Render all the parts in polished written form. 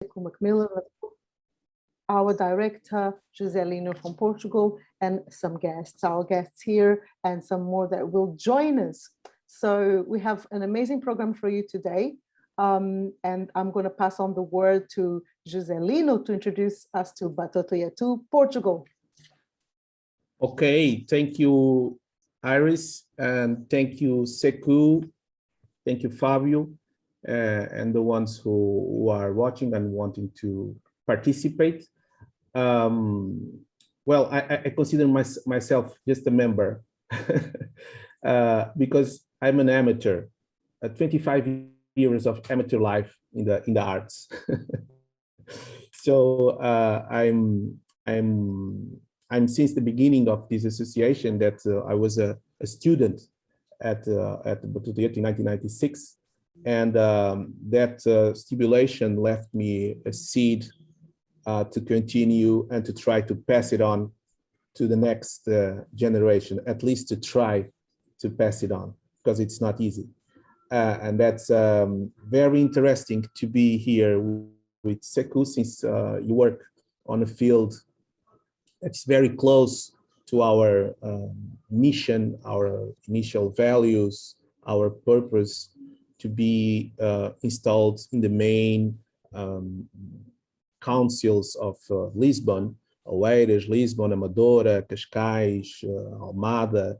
Sekou McMiller, our director, Joselino from Portugal, and some guests, our guests here, and some more that will join us. So we have an amazing program for you today. And I'm going to pass on the word to Joselino to introduce us to Batoto Yetu Portugal. Okay, thank you, Iris, and thank you, Sekou. Thank you, Fabio, and the ones who are watching and wanting to participate. Well, I consider myself just a member because I'm an amateur, 25 years of amateur life in the arts. So I'm since the beginning of this association that I was a student at Batoto Yetu in 1996, and that stimulation left me a seed to continue and to try to pass it on to the next generation, at least to try to pass it on, because it's not easy. And that's very interesting to be here with Sekou, since you work on a field that's very close to our mission, our initial values, our purpose, to be installed in the main councils of Lisbon, Oeiras, Lisbon, Amadora, Cascais, Almada.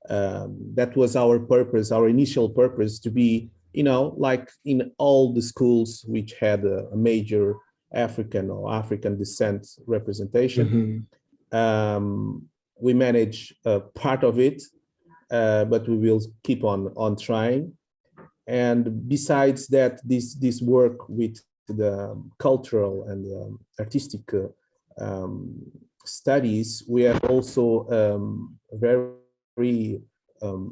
That was our purpose, our initial purpose, to be, like in all the schools which had a major African or African descent representation. Mm-hmm. We manage part of it, but we will keep on trying. And besides that, this work with the cultural and artistic studies, we have also very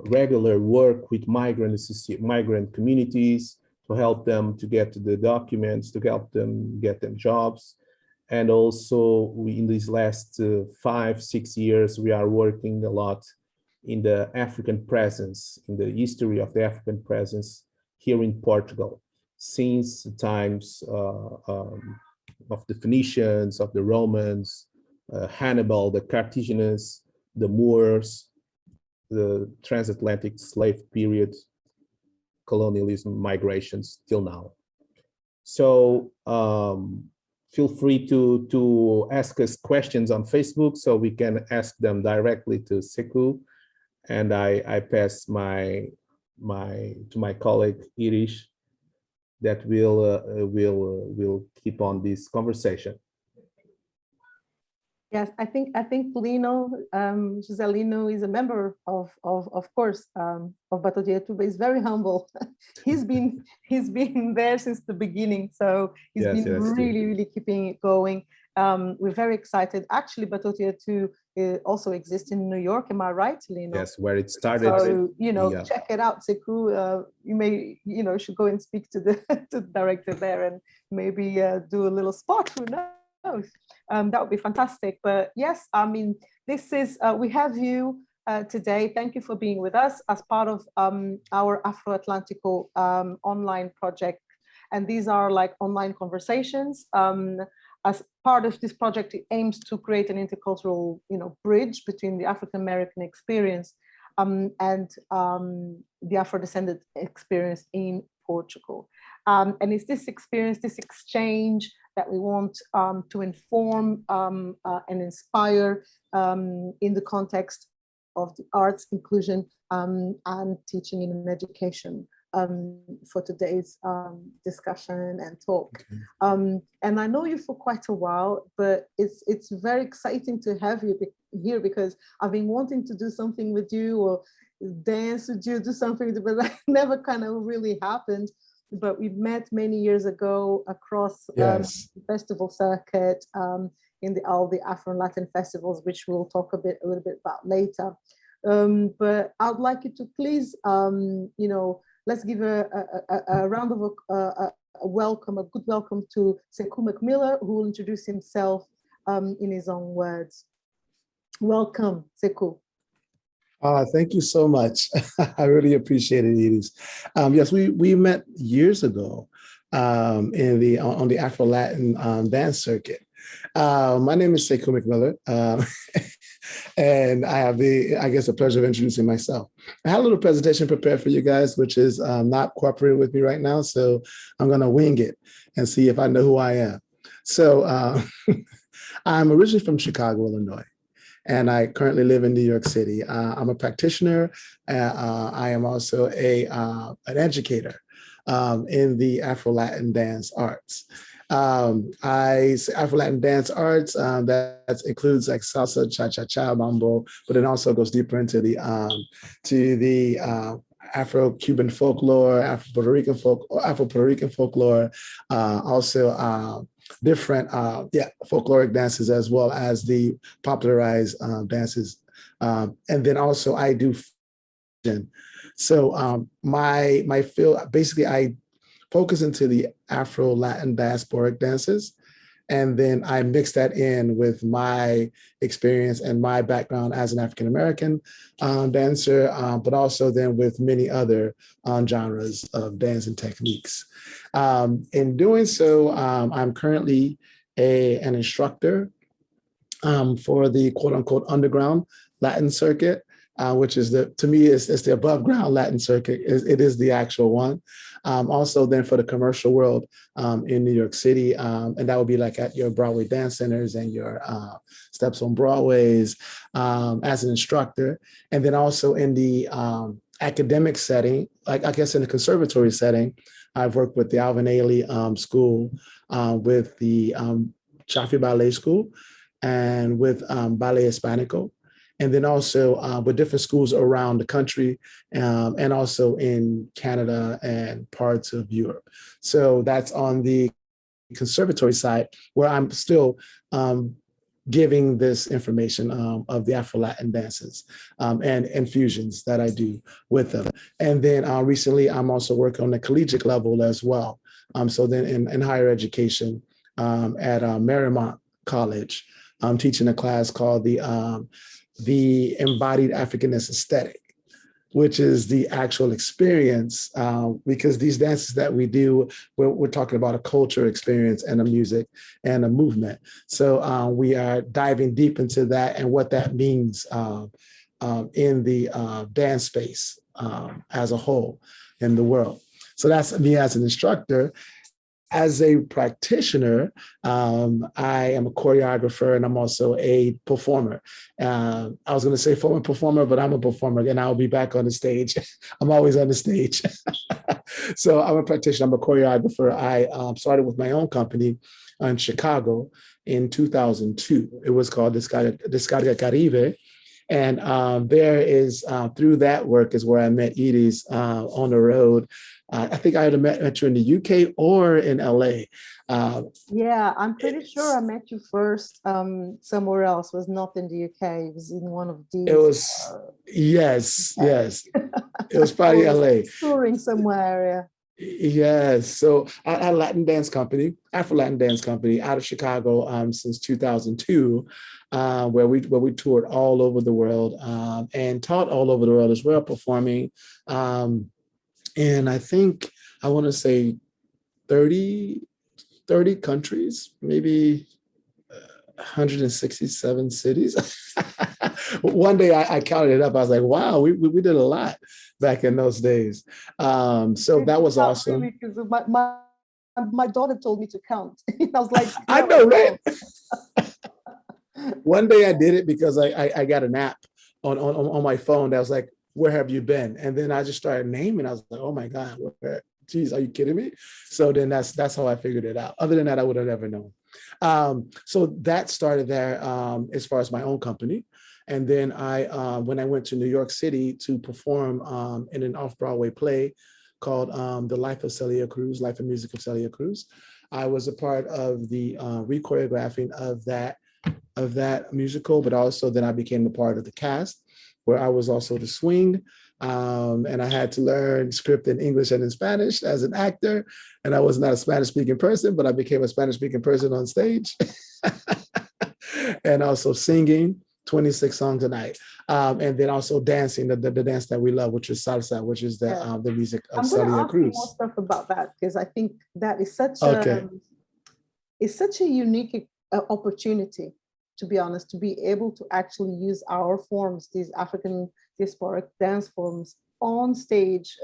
regular work with migrant communities to help them to get the documents, to help them get them jobs. And also in these last 5-6 years, we are working a lot in the African presence, in the history of the African presence here in Portugal, since the times of the Phoenicians, of the Romans, Hannibal, the Carthaginians, the Moors, the transatlantic slave period, colonialism, migrations till now. So feel free to ask us questions on Facebook, so we can ask them directly to Sekou, and I pass to my colleague Iris that will keep on this conversation. Yes, I think Lino, Joselino is a member of course of Batoto Yetu, but he's very humble. he's been there since the beginning, so he's been really keeping it going. We're very excited. Actually, Batoto Yetu also exists in New York. Am I right, Lino? Yes, where it started. So check it out, Sekou. You may should go and speak to the to the director there and maybe do a little spot. Who knows? That would be fantastic. But yes, I mean, this is we have you today. Thank you for being with us as part of our Afro-Atlantico online project. And these are like online conversations. As part of this project, it aims to create an intercultural, bridge between the African American experience and the Afro-descended experience in Portugal. And it's this experience, this exchange that we want to inform and inspire in the context of the arts, inclusion, and teaching in education for today's discussion and talk. Okay. And I know you for quite a while, but it's very exciting to have you here, because I've been wanting to do something with you or dance with you, do something, but that never kind of really happened. But we met many years ago across the festival circuit in all the Afro-Latin festivals, which we'll talk a little bit about later. But I'd like you to please, let's give a round of a welcome, a good welcome to Sekou McMiller, who will introduce himself in his own words. Welcome, Sekou. Thank you so much. I really appreciate it, Iris. Yes, we met years ago on the Afro-Latin dance circuit. My name is Sekou McMiller, and I have the pleasure of introducing myself. I had a little presentation prepared for you guys, which is not cooperating with me right now, so I'm going to wing it and see if I know who I am. So I'm originally from Chicago, Illinois, and I currently live in New York City. I'm a practitioner. I am also an educator in the Afro-Latin dance arts. I say Afro-Latin dance arts, that includes like salsa, cha-cha-cha, mambo, but it also goes deeper into the Afro-Cuban folklore, Afro-Puerto Rican folklore, also different folkloric dances, as well as the popularized dances. And then also I do fusion. So my field, basically I focus into the Afro-Latin diasporic dances. And then I mix that in with my experience and my background as an African-American dancer, but also then with many other genres of dance and techniques. In doing so, I'm currently an instructor for the quote unquote underground Latin circuit, which is to me, it's the above ground Latin circuit. It is the actual one. Also then for the commercial world in New York City, and that would be like at your Broadway dance centers and your Steps on Broadways as an instructor. And then also in the academic setting, like I guess in the conservatory setting, I've worked with the Alvin Ailey School, with the Chaffee Ballet School, and with Ballet Hispanico. And then also with different schools around the country, and also in Canada and parts of Europe. So that's on the conservatory side, where I'm still giving this information of the Afro-Latin dances and fusions that I do with them. And then recently, I'm also working on the collegiate level as well. So then in higher education at Marymount College, I'm teaching a class called the embodied Africanness aesthetic, which is the actual experience, because these dances that we do, we're talking about a culture experience and a music and a movement. So we are diving deep into that and what that means in the dance space as a whole in the world. So that's me as an instructor. As a practitioner, I am a choreographer and I'm also a performer. I was going to say former performer, but I'm a performer and I'll be back on the stage. I'm always on the stage. So I'm a practitioner, I'm a choreographer. I started with my own company in Chicago in 2002. It was called Descarga Caribe. And there is, through that work is where I met Edie's on the road. I think I had met you in the UK or in LA. Yeah, I'm pretty sure I met you first somewhere else. It was not in the UK. It was in one of these. It was, yes. It was probably LA. Touring somewhere, yeah. Yes. So I had a Latin dance company, Afro-Latin dance company out of Chicago since 2002, where we toured all over the world and taught all over the world as well, performing. And I think I want to say 30 countries, maybe 167 cities. One day I counted it up. I was like, wow, we did a lot back in those days. So that was awesome. Really, because my daughter told me to count. I was like, I know, right? One day I did it because I got an app on my phone that was like, where have you been? And then I just started naming. I was like, oh my God, geez, are you kidding me? So then that's how I figured it out. Other than that, I would have never known. So that started there as far as my own company. And then when I went to New York City to perform in an off-Broadway play called The Life of Celia Cruz, Life and Music of Celia Cruz, I was a part of the re-choreographing of that musical, but also then I became a part of the cast, where I was also the swing. And I had to learn script in English and in Spanish as an actor. And I was not a Spanish speaking person, but I became a Spanish speaking person on stage. And also singing 26 songs a night. And then also dancing, the dance that we love, which is salsa, which is the music of I'm going to Celia ask you more Cruz. stuff about that, because I think that is such it's such a unique opportunity, to be honest, to be able to actually use our forms, these African diasporic dance forms on stage.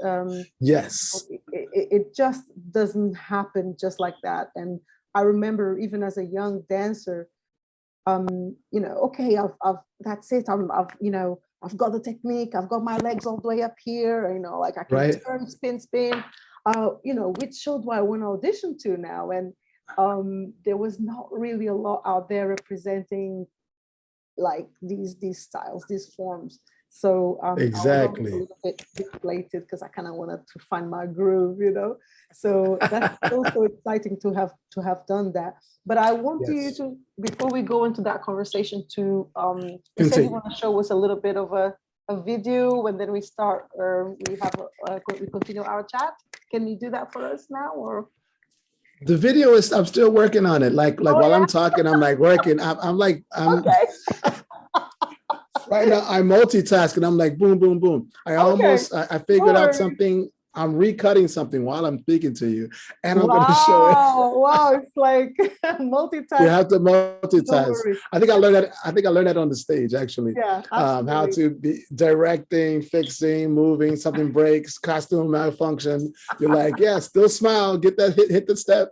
Yes. It just doesn't happen just like that. And I remember even as a young dancer, okay, that's it. I've got the technique. I've got my legs all the way up here. Like I can turn, spin. Which show do I want to audition to now? And there was not really a lot out there representing like these styles, these forms. So exactly. I was a little bit deflated because I kind of wanted to find my groove, So that's also exciting to have done that. But I want you to, before we go into that conversation, to you said you want to show us a little bit of a video, and then we start, we continue our chat. Can you do that for us now, or? The video is, I'm still working on it. Like while I'm talking, I'm like working. I'm okay. Right now I'm multitasking. I'm like, boom, boom, boom. I figured out something. I'm recutting something while I'm speaking to you, and I'm going to show it. Wow, it's like multitasking. You have to multitask. I think I learned that on the stage, actually. Yeah, how to be directing, fixing, moving, something breaks, costume malfunction. You're like, yeah, still smile, get that hit the step.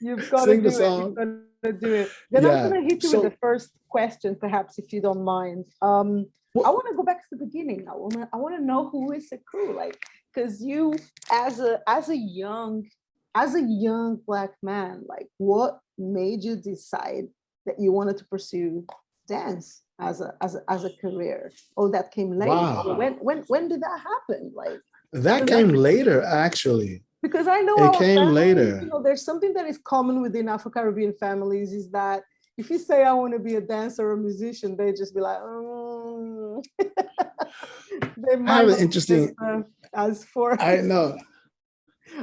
You've got sing to the song. You've got to do it. Then I'm going to hit you with the first question, perhaps, if you don't mind. I want to go back to the beginning. I want to know who is Sekou, like, because you, as a young Black man, like, what made you decide that you wanted to pursue dance as a career? Oh, that came later. Wow. When did that happen? Like, that came later, actually. Because I know it came later. There's something that is common within Afro-Caribbean families, is that if you say I want to be a dancer or a musician, they just be like, They might I have an interesting. As for I know.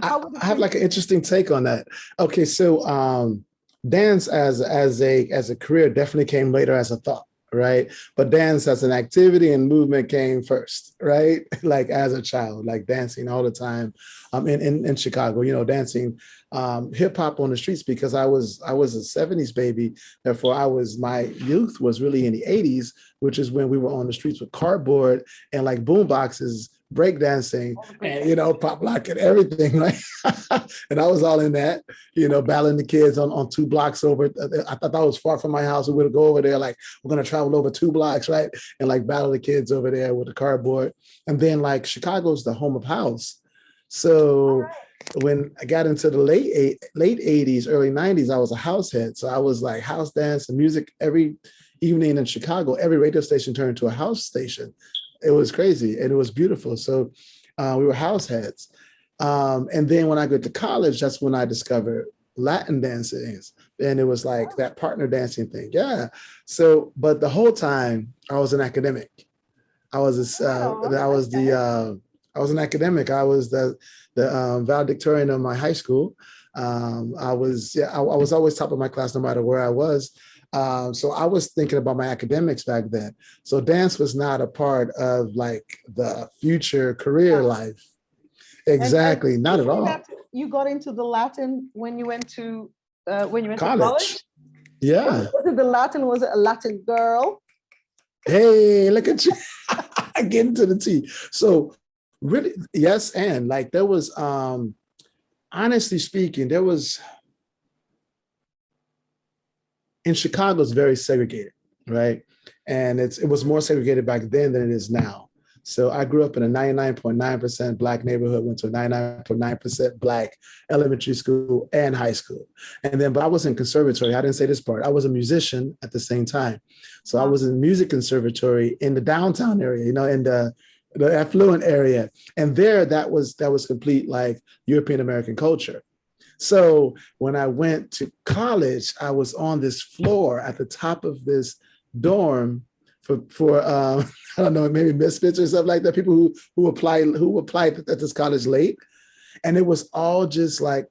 I have like an interesting take on that. Okay, so dance as a career definitely came later as a thought, right? But dance as an activity and movement came first, right? Like as a child, like dancing all the time, in Chicago, dancing hip hop on the streets, because I was a 70s baby. Therefore, my youth was really in the 80s, which is when we were on the streets with cardboard and like boom boxes, breakdancing, and pop lock and everything, right? And I was all in that, battling the kids on 2 blocks over. I thought that was far from my house. We would go over there, like, we're gonna travel over 2 blocks, right? And like battle the kids over there with the cardboard. And then like Chicago's the home of house. So when I got into the late 80s, early 90s, I was a house head. So I was like house dance and music every evening in Chicago. Every radio station turned into a house station. It was crazy and it was beautiful. So we were house heads. And then when I got to college, that's when I discovered Latin dancing. And it was like that partner dancing thing. Yeah. So, but the whole time I was an academic. I was an academic. I was the valedictorian of my high school. I was always top of my class no matter where I was. So I was thinking about my academics back then. So dance was not a part of like the future career life. Exactly, and not at all. You got into the Latin when you went to college? To college? Yeah. Was it the Latin? Was it a Latin girl? Hey, look at you. Getting to the T. So really, yes, and like there was, honestly speaking, there was, in Chicago, it's very segregated, right? And it was more segregated back then than it is now. So I grew up in a 99.9% Black neighborhood, went to a 99.9% Black elementary school and high school. But I was in conservatory. I didn't say this part. I was a musician at the same time. So I was in music conservatory in the downtown area, in the affluent area. And there, that was complete like European American culture. So when I went to college, I was on this floor at the top of this dorm for I don't know, maybe misfits or something like that, people who applied at this college late. And it was all just like,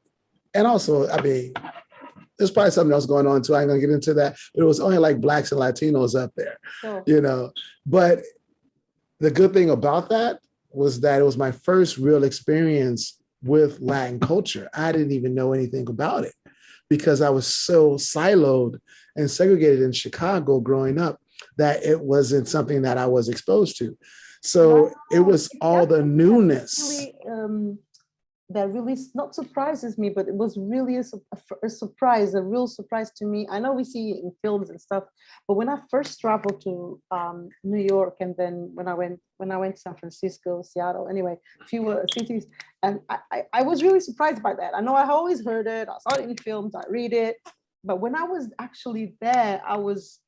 and also, I mean, there's probably something else going on too. I ain't gonna get into that, but it was only like Blacks and Latinos up there, you know. But the good thing about that was that it was my first real experience with Latin culture. I didn't even know anything about it because I was so siloed and segregated in Chicago growing up that it wasn't something that I was exposed to. So it was all the newness. That really not surprises me, but it was really a surprise, a real surprise to me. I know we see it in films and stuff, but when I first traveled to New York, and then when I went to San Francisco, Seattle, anyway, a few cities, and I was really surprised by that. I know I always heard it, I saw it in films, I read it, but when I was actually there, I was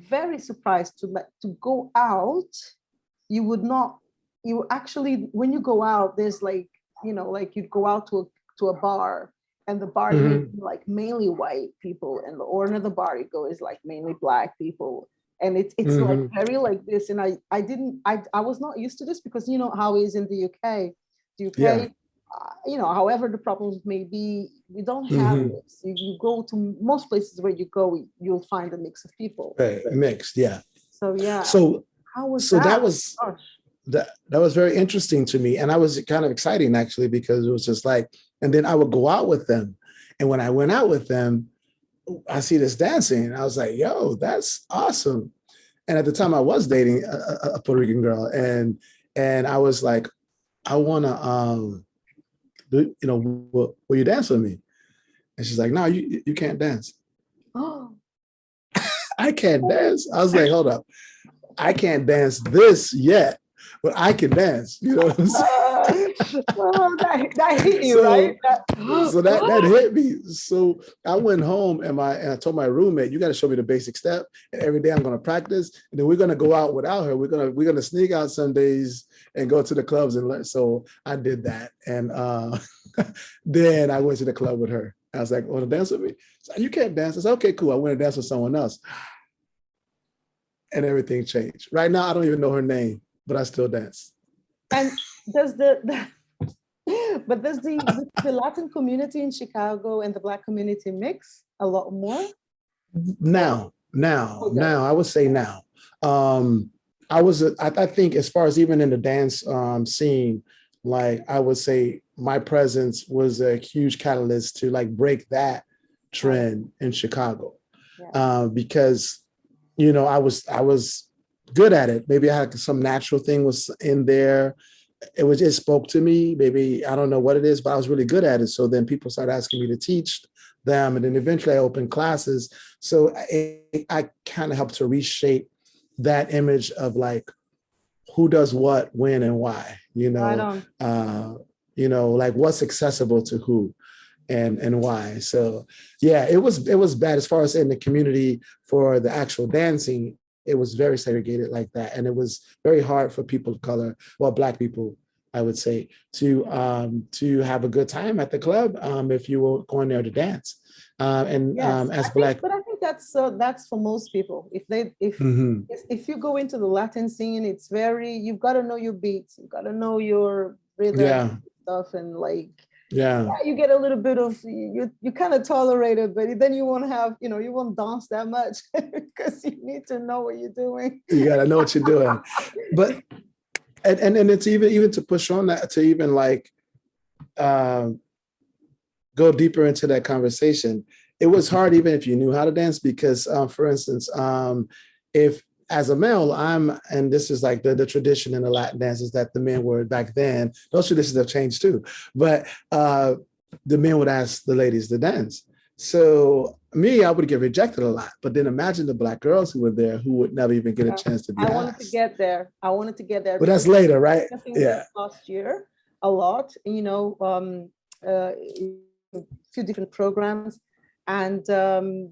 very surprised to go out. You actually, when you go out, there's like, you know, like you go out to a bar, and the bar is like mainly white people, and or another bar you go is like mainly Black people, and it's like very like this. And I was not used to this because you know how it is in the UK. The UK, you know, however the problems may be, we don't have this. You go to most places where you go, you'll find a mix of people. Mixed, yeah. So yeah. So how was so that? that was. Gosh. That was very interesting to me. And I was kind of exciting actually, because it was just like, and then I would go out with them. And when I went out with them, I see this dancing. And I was like, yo, that's awesome. And at the time I was dating a Puerto Rican girl. And I was like, I want to, you know, will you dance with me? And she's like, no, you can't dance. Oh, I can't dance. I was like, hold up. I can't dance this yet. But I can dance, you know what I'm saying? That hit you, right? So that hit me. So I went home and I told my roommate, you got to show me the basic step. And every day I'm going to practice. And then we're going to go out without her. We're going to sneak out some days and go to the clubs and learn. So I did that. And then I went to the club with her. I was like, want to dance with me? So, you can't dance. I said, okay, cool. I want to dance with someone else. And everything changed. Right now, I don't even know her name, but I still dance. And does the Latin community in Chicago and the Black community mix a lot more? Now, I would say now. I think as far as even in the dance scene, like I would say my presence was a huge catalyst to like break that trend in Chicago. Because, you know, I was good at it. Maybe I had some natural thing was in there. It spoke to me. Maybe I don't know what it is, but I was really good at it. So then people started asking me to teach them, and then eventually I opened classes. So I kind of helped to reshape that image of like who does what, when, and why. You know, like what's accessible to who. And why. So yeah, it was bad as far as in the community for the actual dancing. It was very segregated like that. And it was very hard for people of color, well, Black people, I would say, to have a good time at the club if you were going there to dance. As Black. But I think that's for most people. If you go into the Latin scene, it's you've got to know your beats, you've got to know your rhythm stuff, and like, you get a little bit of, you kind of tolerate it, but then you won't have, you won't dance that much because you need to know what you're doing. You got to know what you're doing. But, and it's even to push on that, to even like go deeper into that conversation. It was hard even if you knew how to dance because, for instance, if as a male, and this is like the tradition in the Latin dances that the men were back then, those traditions have changed too, but the men would ask the ladies to dance. So me, I would get rejected a lot, but then imagine the Black girls who were there who would never even get a chance to be asked. I wanted to get there. But that's later, right? Yeah. Last year, a lot, a few different programs. And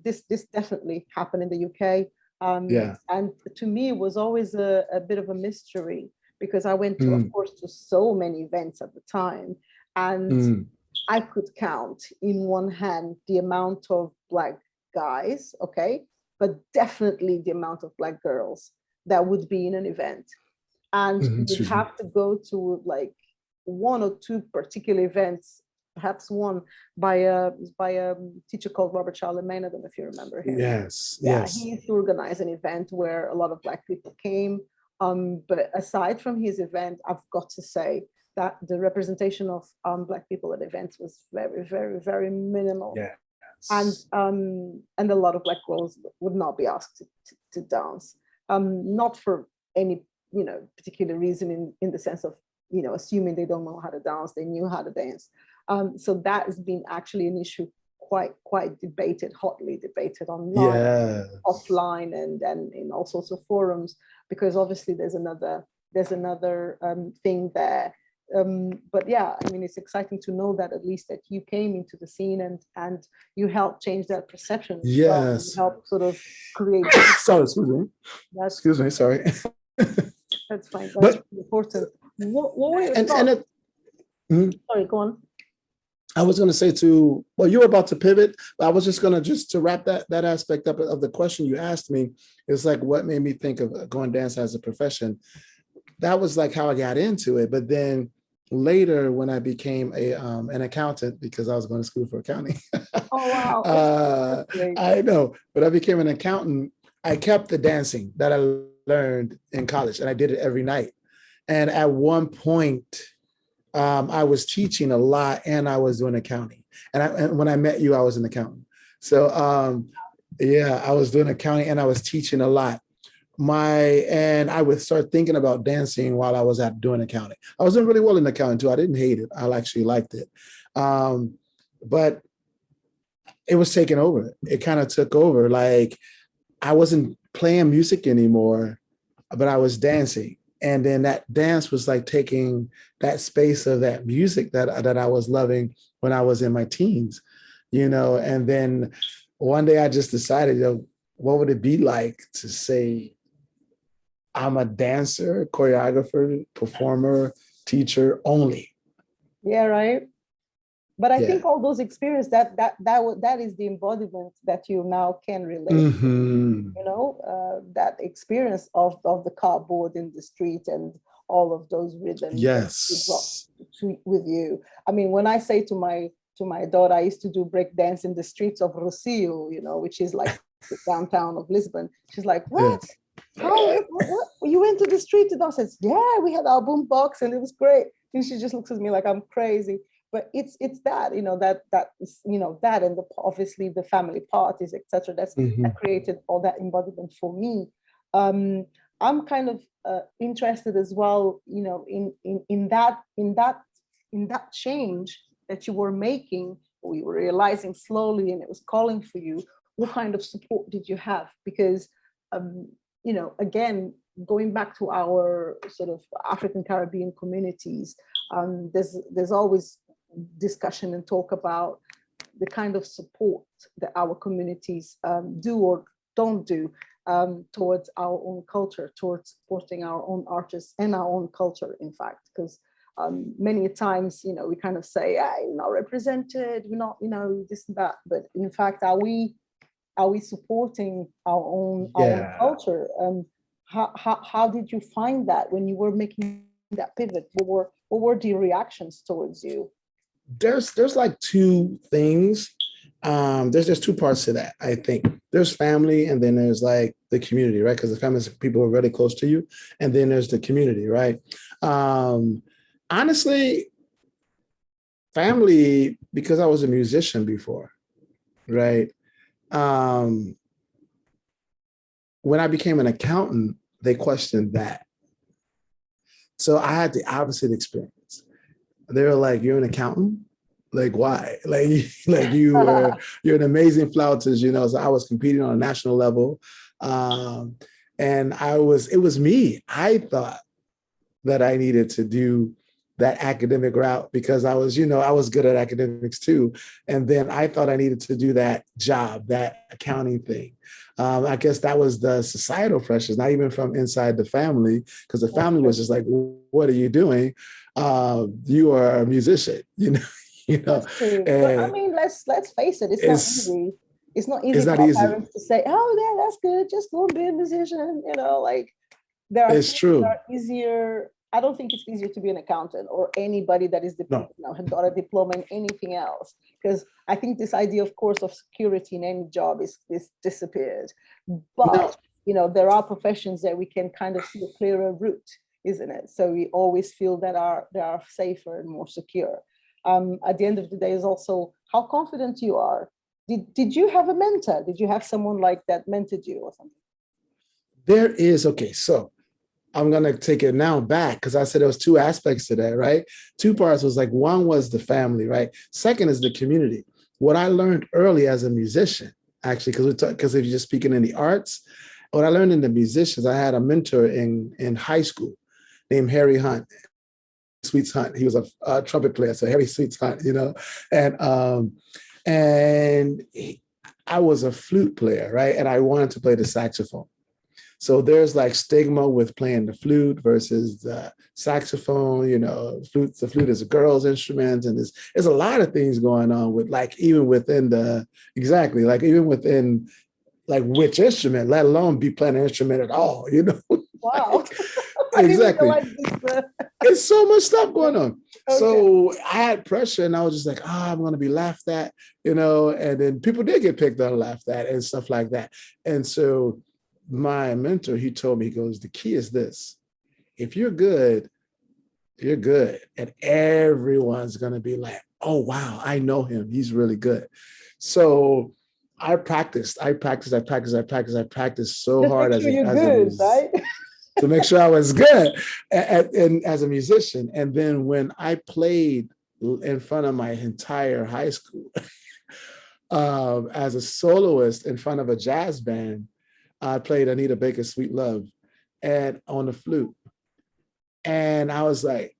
this definitely happened in the UK. And to me, it was always a bit of a mystery because I went to, of course, to so many events at the time. And I could count in one hand the amount of Black guys, okay, but definitely the amount of Black girls that would be in an event. And you'd have to go to like one or two particular events perhaps one by a teacher called Robert Charlemagne. Maine. I don't know if you remember him. Yes, Yeah, yes. he used to organize an event where a lot of Black people came. But aside from his event, I've got to say that the representation of Black people at events was very, very, very minimal. Yes. And a lot of Black girls would not be asked to dance, not for any particular reason in the sense of assuming they don't know how to dance. They knew how to dance. So that has been actually an issue quite debated, hotly debated online, Yes. offline, and in all sorts of forums, because obviously there's another thing there. But yeah, I mean, it's exciting to know that at least that you came into the scene and you helped change that perception. Yes. You helped sort of create. Sorry, excuse me. Excuse me, sorry. That's fine. That's important. What were your thoughts? Sorry, go on. I was going to say too, well, you were about to pivot, but I was just going to wrap that aspect up of the question you asked me. It's like what made me think of going dance as a profession. That was like how I got into it. But then later when I became an accountant, because I was going to school for accounting. Oh, wow. I know, but I became an accountant. I kept the dancing that I learned in college and I did it every night. And at one point, I was teaching a lot and I was doing accounting. And when I met you, I was an accountant. So yeah, I was doing accounting and I was teaching a lot. And I would start thinking about dancing while I was doing accounting. I was doing really well in accounting too. I didn't hate it. I actually liked it. But it was taking over. It kind of took over. Like I wasn't playing music anymore, but I was dancing. And then that dance was like taking that space of that music that I was loving when I was in my teens, and then one day I just decided, what would it be like to say, I'm a dancer, choreographer, performer, teacher only. Yeah, right. But I think all those experiences, that is the embodiment that you now can relate to, that experience of the cardboard in the street and all of those rhythms. Yes. With you. I mean, when I say to my daughter, I used to do break dance in the streets of Rocio, which is like the downtown of Lisbon. She's like, what? Yeah. How? What? You went to the street to dance? I said, yeah, we had our boom box and it was great. And she just looks at me like I'm crazy. But it's that, that and obviously the family parties, etc. That created all that embodiment for me. I'm kind of interested as well, in that change that you were making. We were realizing slowly, and it was calling for you. What kind of support did you have? Because, again, going back to our sort of African Caribbean communities, there's always discussion and talk about the kind of support that our communities do or don't do towards our own culture, towards supporting our own artists and our own culture, in fact, because many times, we kind of say, you're not represented, we're not, this and that, but in fact, are we supporting our own culture? How did you find that when you were making that pivot? What were the reactions towards you? There's like two things. There's two parts to that. I think there's family, and then there's like the community, right? Because the family is people who are really close to you, and then there's the community, right? Honestly, family, because I was a musician before, right? When I became an accountant, they questioned that. So I had the opposite experience. They were like, "You're an accountant? Like, why? Like you're an amazing flautist, So I was competing on a national level, and it was me. I thought that I needed to do that academic route because I was good at academics too, and then I thought I needed to do that job, that accounting thing. I guess that was the societal pressures, not even from inside the family, because the family was just like, "What are you doing? You are a musician, That's true. But I mean, let's face it, it's not easy. It's not easy for our parents to say, "Oh, yeah, that's good. Just go and be a musician." There are it's true. That are easier I don't think it's easier to be an accountant or anybody that is No. has got a diploma in anything else, because I think this idea, of course, of security in any job is disappeared. But there are professions that we can kind of see a clearer route, isn't it? So we always feel that they are safer and more secure. At the end of the day, is also how confident you are. Did you have a mentor? Did you have someone like that mentored you or something? There is, okay, so I'm going to take it now back because I said there was two aspects to that, right? Two parts was like, one was the family, right? Second is the community. What I learned early as a musician, actually, because if you're just speaking in the arts, what I learned in the musicians, I had a mentor in high school named Harry Hunt, Sweets Hunt. He was a trumpet player, so Harry Sweets Hunt, I was a flute player, right? And I wanted to play the saxophone. So there's like stigma with playing the flute versus the saxophone, the flute is a girl's instrument. And there's a lot of things going on with even within which instrument, let alone be playing an instrument at all, Wow. Exactly. It's so much stuff going on. Okay. So I had pressure and I was just like, I'm going to be laughed at, and then people did get picked on and laughed at and stuff like that. And so my mentor, he told me, he goes, the key is this: if you're good, you're good. And everyone's going to be like, oh, wow, I know him. He's really good. So I practiced so hard to make sure I was good and as a musician. And then when I played in front of my entire high school as a soloist in front of a jazz band, I played Anita Baker's Sweet Love and on the flute. And I was like,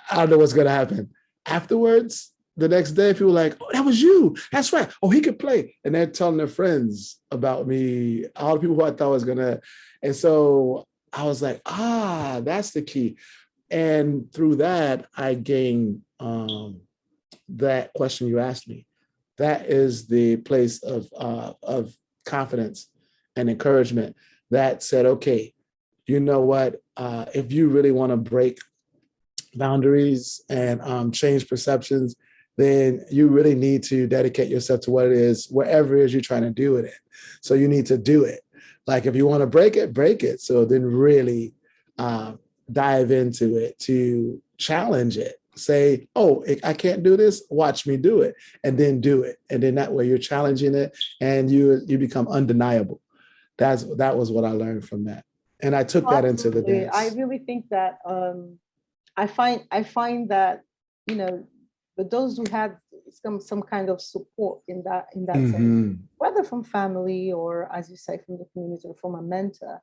I don't know what's going to happen. Afterwards, the next day, people were like, oh, that was you. That's right. Oh, he could play. And they're telling their friends about me, all the people who I thought was going to. And so I was like, that's the key. And through that, I gained that question you asked me. That is the place of confidence and encouragement that said, okay, you know what? If you really want to break boundaries and change perceptions, then you really need to dedicate yourself to what it is, wherever it is you're trying to do it in. So you need to do it. Like if you want to break it, break it. So then really dive into it, to challenge it. Say, oh, I can't do this. Watch me do it, and then do it. And then that way you're challenging it and you become undeniable. That was what I learned from that. And I took that into the dance. I really think that I find that, but those who had some kind of support in that sense, whether from family or, as you say, from the community or from a mentor,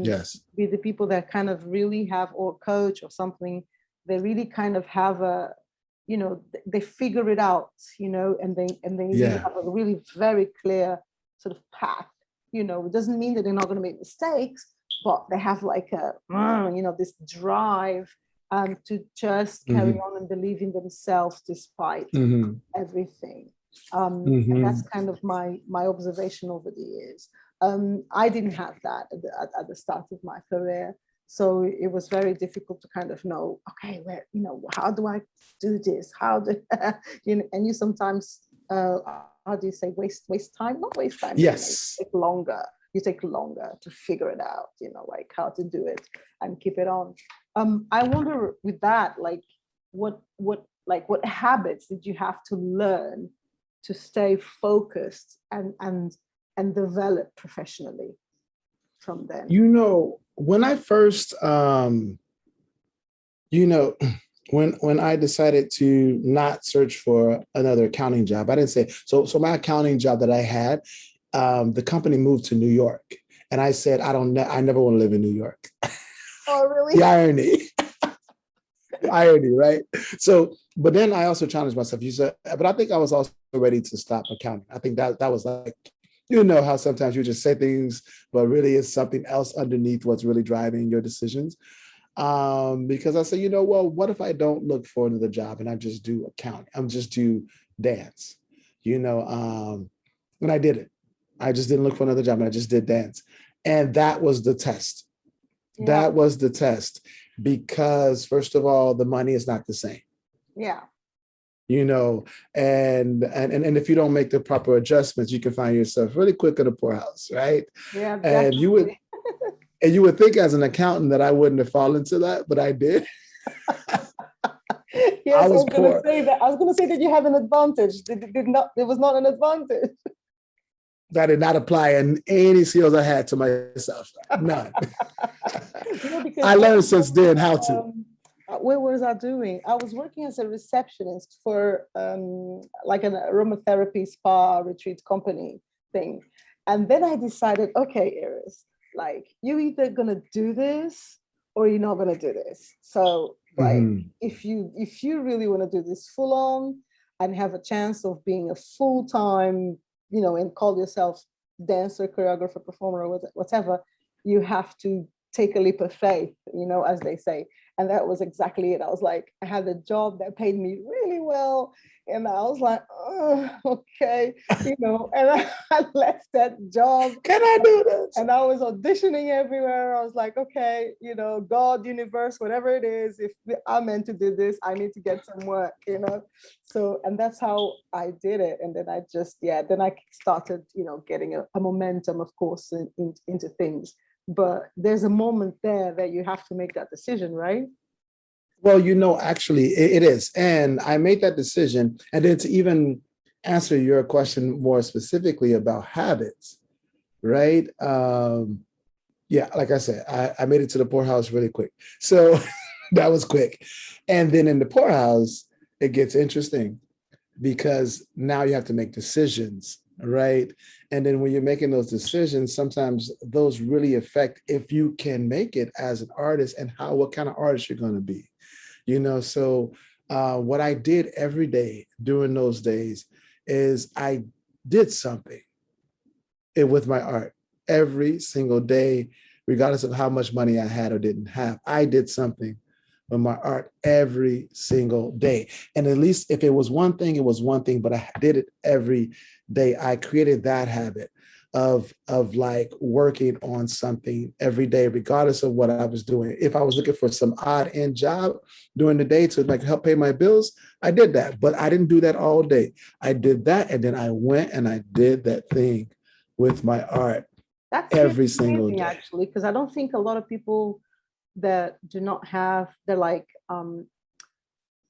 yes, be the people that kind of really have, or coach or something, they really kind of have they figure it out, and they really have a really very clear sort of path. It doesn't mean that they're not going to make mistakes, but they have like this drive to just carry on and believe in themselves despite everything. And that's kind of my observation over the years. I didn't have that at the start of my career. So it was very difficult to kind of know, okay, how do I do this? And you sometimes, how do you say, waste time? Not waste time. Yes. You take longer to figure it out, like how to do it and keep it on. I wonder with that, like what habits did you have to learn to stay focused and develop professionally from then? When I first, when I decided to not search for another accounting job, I didn't say, so my accounting job that I had, the company moved to New York. And I said, I never want to live in New York. Oh, really? The irony. The irony, right? So, but then I also challenged myself. But I think I was also ready to stop accounting. I think that was like, how sometimes you just say things, but really it's something else underneath what's really driving your decisions. Because I said, well, what if I don't look for another job and I just do accounting? I'm just do dance, and I did it. I just didn't look for another job and I just did dance. And that was the test. Yeah. That was the test. because first of all, the money is not the same. Yeah. You know, and if you don't make the proper adjustments, you can find yourself really quick in a poorhouse, right? Yeah, and you would think as an accountant that I wouldn't have fallen into that, but I did. Yes, I was going to say that. I was going to say that you have an advantage. It was not an advantage. That did not apply in any skills I had to myself. None. I learned since then how to. What was I doing? I was working as a receptionist for like an aromatherapy spa retreat company thing. And then I decided, okay, Iris, like you're either gonna do this or you're not gonna do this. So like if you really want to do this full on and have a chance of being a full-time, you know, and call yourself dancer, choreographer, performer, or whatever, you have to take a leap of faith, you know, as they say. And that was exactly it. I was like, I had a job that paid me really well. And I was like, oh, okay, you know, and I left that job. Can I do this? And I was auditioning everywhere. I was like, okay, you know, God, universe, whatever it is, if I'm meant to do this, I need to get some work, you know? So, and that's how I did it. And then I just, then I started, you know, getting a momentum, of course, into things. But there's a moment there that you have to make that decision, right? Well, you know, actually it is. And I made that decision. And then to even answer your question more specifically about habits, right? Yeah, like I said, I made it to the poorhouse really quick. So that was quick. And then in the poorhouse, it gets interesting because now you have to make decisions, right? And then when you're making those decisions, sometimes those really affect if you can make it as an artist and what kind of artist you're going to be, you know? So what I did every day during those days is I did something with my art every single day, regardless of how much money I had or didn't have. I did something with my art every single day. And at least if it was one thing, it was one thing, but I did it every day. I created that habit of like working on something every day, regardless of what I was doing. If I was looking for some odd end job during the day to like help pay my bills, I did that, but I didn't do that all day. I did that. And then I went and I did that thing with my art. That's every single day. Actually, because I don't think a lot of people that do not have, they're like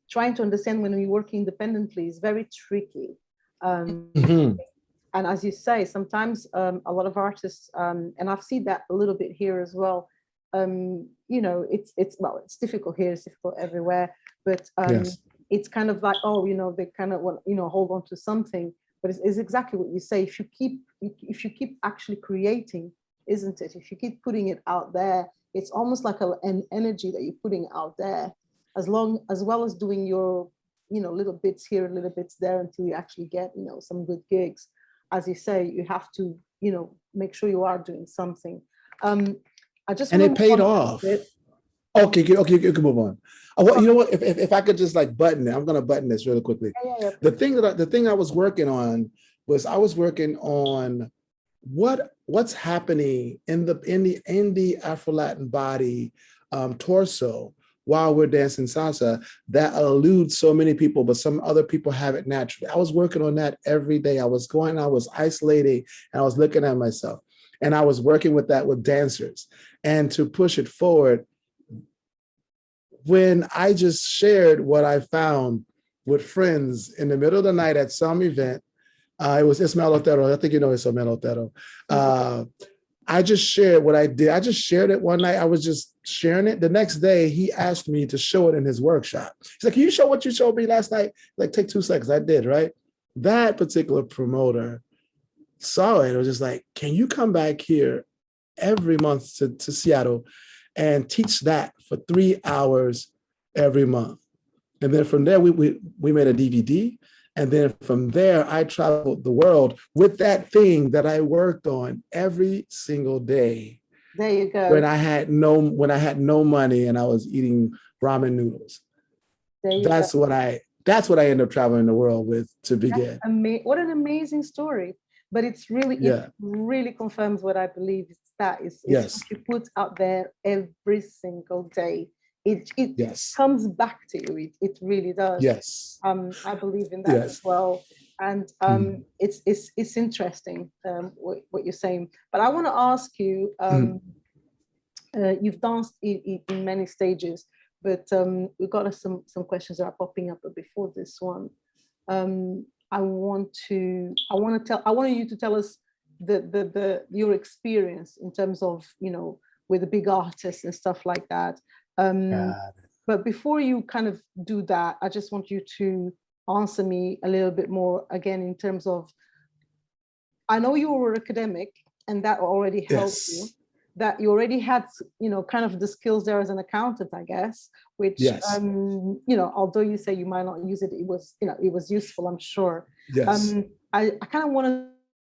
trying to understand when we work independently is very tricky. And as you say, sometimes a lot of artists, and I've seen that a little bit here as well, you know, it's difficult here, it's difficult everywhere, but yes. It's kind of like, oh, you know, they kind of want, you know, hold on to something, but it's exactly what you say. If you keep actually creating, isn't it? If you keep putting it out there, it's almost like an energy that you're putting out there, as well as doing your, you know, little bits here and little bits there until you actually get, you know, some good gigs. As you say, you have to, you know, make sure you are doing something. I just and it paid off. Okay, you can move on. Well, you know what? If I could just like button it, I'm going to button this really quickly. Yeah. The thing I was working on was I was working on what's happening in the Afro-Latin body torso while we're dancing salsa that eludes so many people, but some other people have it naturally. I was working on that every day. I was isolating and I was looking at myself and I was working with that with dancers and to push it forward. When I just shared what I found with friends in the middle of the night at some event, it was Ismael Otero. I think you know Ismael Otero. I just shared what I did. I just shared it one night. I was just sharing it. The next day, he asked me to show it in his workshop. He's like, can you show what you showed me last night? Like, take 2 seconds. I did, right? That particular promoter saw it. It was just like, can you come back here every month to Seattle and teach that for 3 hours every month? And then from there, we made a DVD. And then from there, I traveled the world with that thing that I worked on every single day. There you go. When I had no money and I was eating ramen noodles. That's what I ended up traveling the world with to begin. What an amazing story. But it's really, it really confirms what I believe is that is what you put out there every single day. it Yes. comes back to you. It really does. Yes. I believe in that as well. And it's interesting what you're saying. But I want to ask you, you've danced in many stages, but we've got some questions that are popping up. But before this one, I want you to tell us your experience in terms of, with the big artists and stuff like that. But before you kind of do that, I just want you to answer me a little bit more again in terms of, I know you were academic and that already helped you, that you already had, kind of the skills there as an accountant, I guess, which, although you say you might not use it, it was useful, I'm sure. Yes. I kind of want to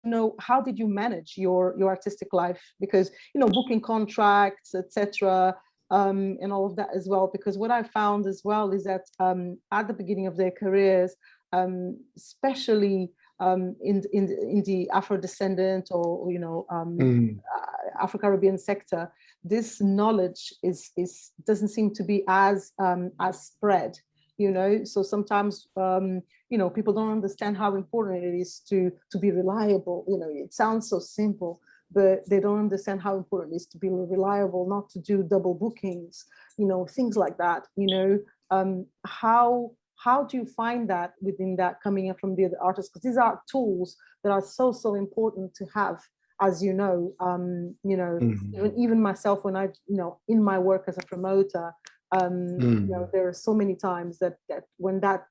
know, how did you manage your artistic life? Because, booking contracts, etc., and all of that as well. Because what I found as well is that at the beginning of their careers, especially in the Afro-descendant or Afro-Caribbean sector, this knowledge doesn't seem to be as spread. So sometimes people don't understand how important it is to be reliable. It sounds so simple, but they don't understand how important it is to be reliable, not to do double bookings, things like that. How do you find that within that, coming up from the other artists? Because these are tools that are so important to have, as you know. Even myself, when I, in my work as a promoter, there are so many times that when that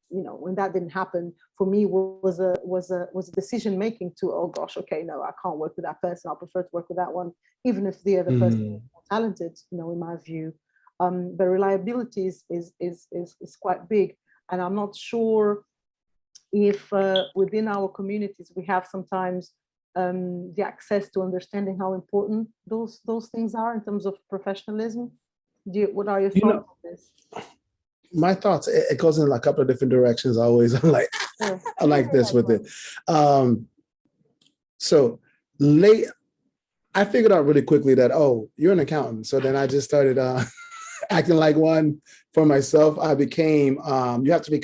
didn't happen for me, was a decision making to, oh gosh, okay, no, I can't work with that person. I prefer to work with that one, even if the other person is more talented, in my view. The reliability is quite big, and I'm not sure if within our communities we have sometimes the access to understanding how important those things are in terms of professionalism. What are your thoughts on this? My thoughts, it goes in a couple of different directions always. I'm like this with it. So late, I figured out really quickly that, oh, you're an accountant. So then I just started acting like one for myself. I became, you have to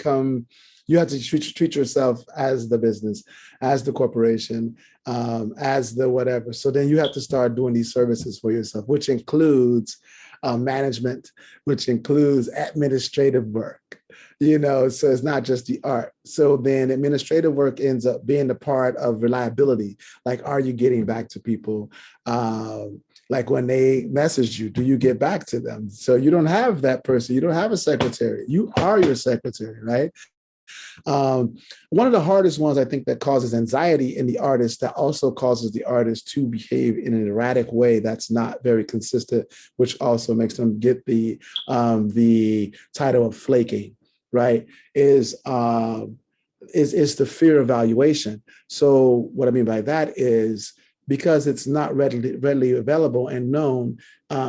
treat yourself as the business, as the corporation, as the whatever. So then you have to start doing these services for yourself, which includes management, which includes administrative work, so it's not just the art. So then administrative work ends up being a part of reliability. Like, are you getting back to people? Like when they message you, do you get back to them? So you don't have that person. You don't have a secretary. You are your secretary, right? One of the hardest ones, I think, that causes anxiety in the artist, that also causes the artist to behave in an erratic way that's not very consistent, which also makes them get the title of flaking, right? Is the fear of valuation. So what I mean by that is, because it's not readily available and known,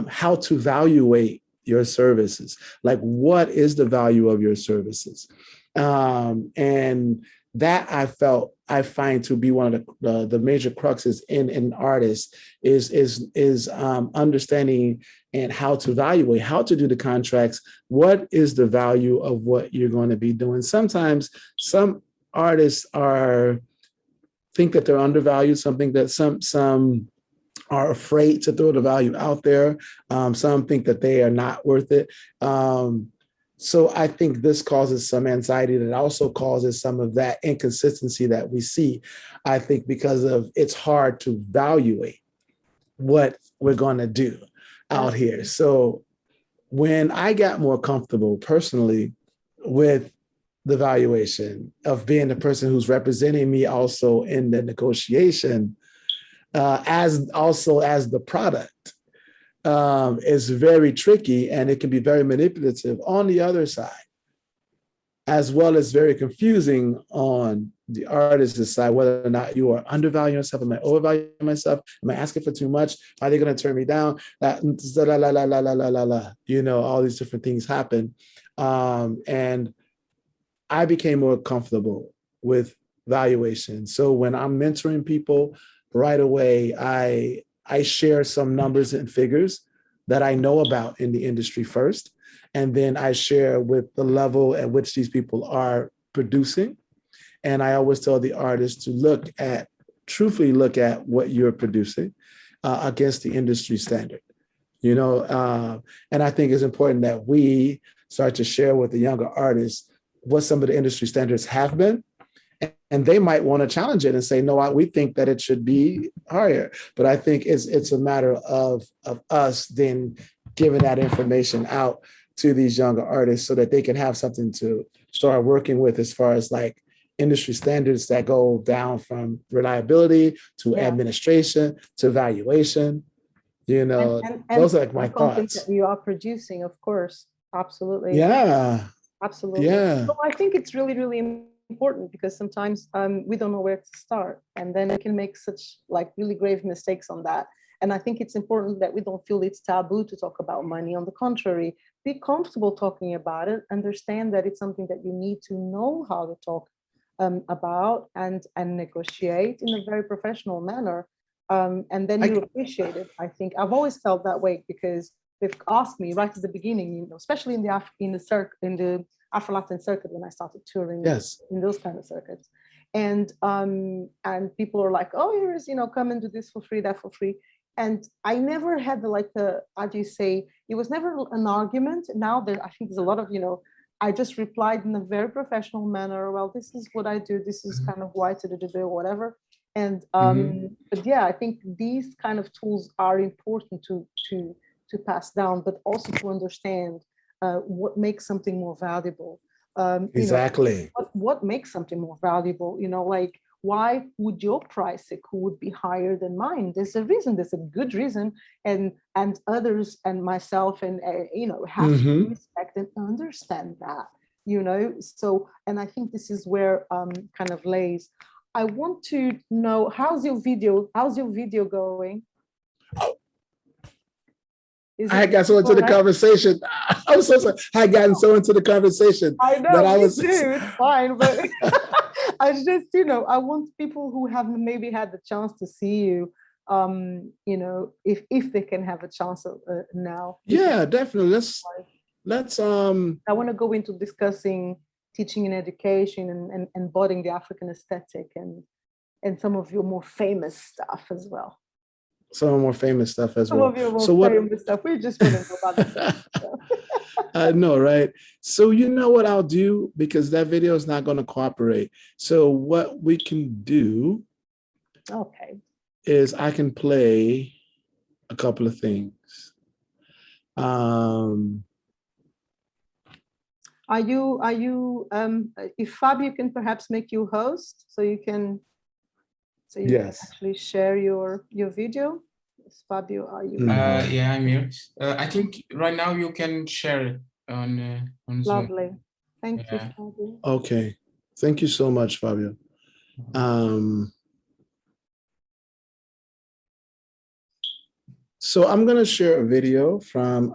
how to evaluate your services. Like, what is the value of your services? And that I find to be one of the major cruxes in an artist is understanding and how to evaluate, how to do the contracts. What is the value of what you're going to be doing? Sometimes some artists think that they're undervalued, something that some are afraid to throw the value out there. Some think that they are not worth it. So I think this causes some anxiety that also causes some of that inconsistency that we see. I think because of it's hard to evaluate what we're going to do out here. So when I got more comfortable personally with the valuation of being the person who's representing me also in the negotiation, as the product, is very tricky, and it can be very manipulative on the other side, as well as very confusing on the artist's side, whether or not you are undervaluing yourself. Am I overvaluing myself? Am I asking for too much? Are they going to turn me down? All these different things happen. And I became more comfortable with valuation. So when I'm mentoring people, right away, I share some numbers and figures that I know about in the industry first. And then I share with the level at which these people are producing. And I always tell the artists to truthfully look at what you're producing against the industry standard, and I think it's important that we start to share with the younger artists what some of the industry standards have been. And they might want to challenge it and say, no, we think that it should be higher. But I think it's a matter of us then giving that information out to these younger artists so that they can have something to start working with as far as like industry standards that go down from reliability to administration to valuation. And those are like my thoughts. That you are producing, of course. Absolutely. Yeah. Absolutely. Yeah. So I think it's really, really important because sometimes we don't know where to start, and then we can make such like really grave mistakes on that. And I think it's important that we don't feel it's taboo to talk about money. On the contrary, be comfortable talking about it, understand that it's something that you need to know how to talk about and negotiate in a very professional manner. And then you appreciate it. I think I've always felt that way because they've asked me right at the beginning, especially in the Afro-Latin circuit when I started touring in those kind of circuits. And people are like, oh, here's, come and do this for free, that for free. And I never had how do you say, it was never an argument. Now I think there's a lot of, I just replied in a very professional manner. Well, this is what I do. This is kind of why to do whatever. And but yeah, I think these kind of tools are important to pass down, but also to understand what makes something more valuable. Exactly. What makes something more valuable? Like, why would your price would be higher than mine? There's a reason. There's a good reason, and others and myself and have to respect and understand that. So, and I think this is where kind of lays. I want to know, how's your video going? I had got so into the conversation. I was so sorry. I had gotten so into the conversation. I know, too. It's fine, but I just, I want people who have maybe had the chance to see you, if they can have a chance now. Yeah, definitely. Let's. I want to go into discussing teaching and education and embodying the African aesthetic and some of your more famous stuff as well. Some more famous stuff as well. Some of your more famous stuff. We just want to know about that. I know, right? So you know what I'll do, because that video is not going to cooperate. So what we can do is I can play a couple of things. Are you if Fabio can perhaps make you host so you can can actually share your video? Fabio, are you? Yeah, I'm here. I think right now you can share it on Zoom. Lovely. Thank you, Fabio. Okay. Thank you so much, Fabio. So I'm going to share a video from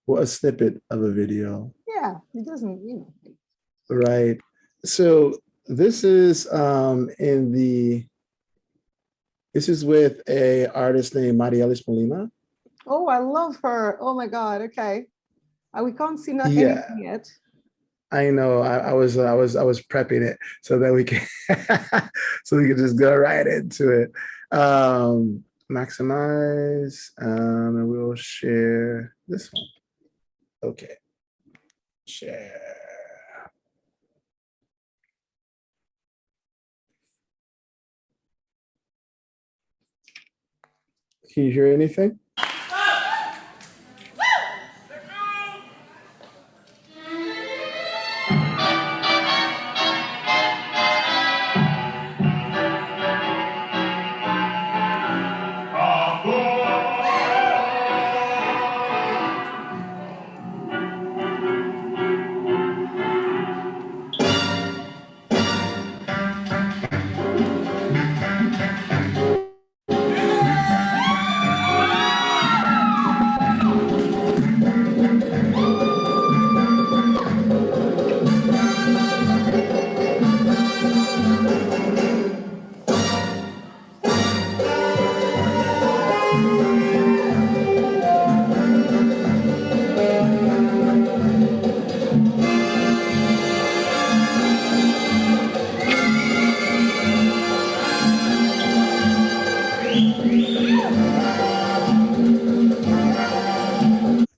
a snippet of a video. Yeah, it doesn't, Right. So this is this is with a artist named Marielis Molina. Oh, I love her. Oh my God. Okay. We can't see anything yet. I know. I was prepping it so that we can so we can just go right into it. Maximize, and we'll share this one. Okay. Share. Can you hear anything?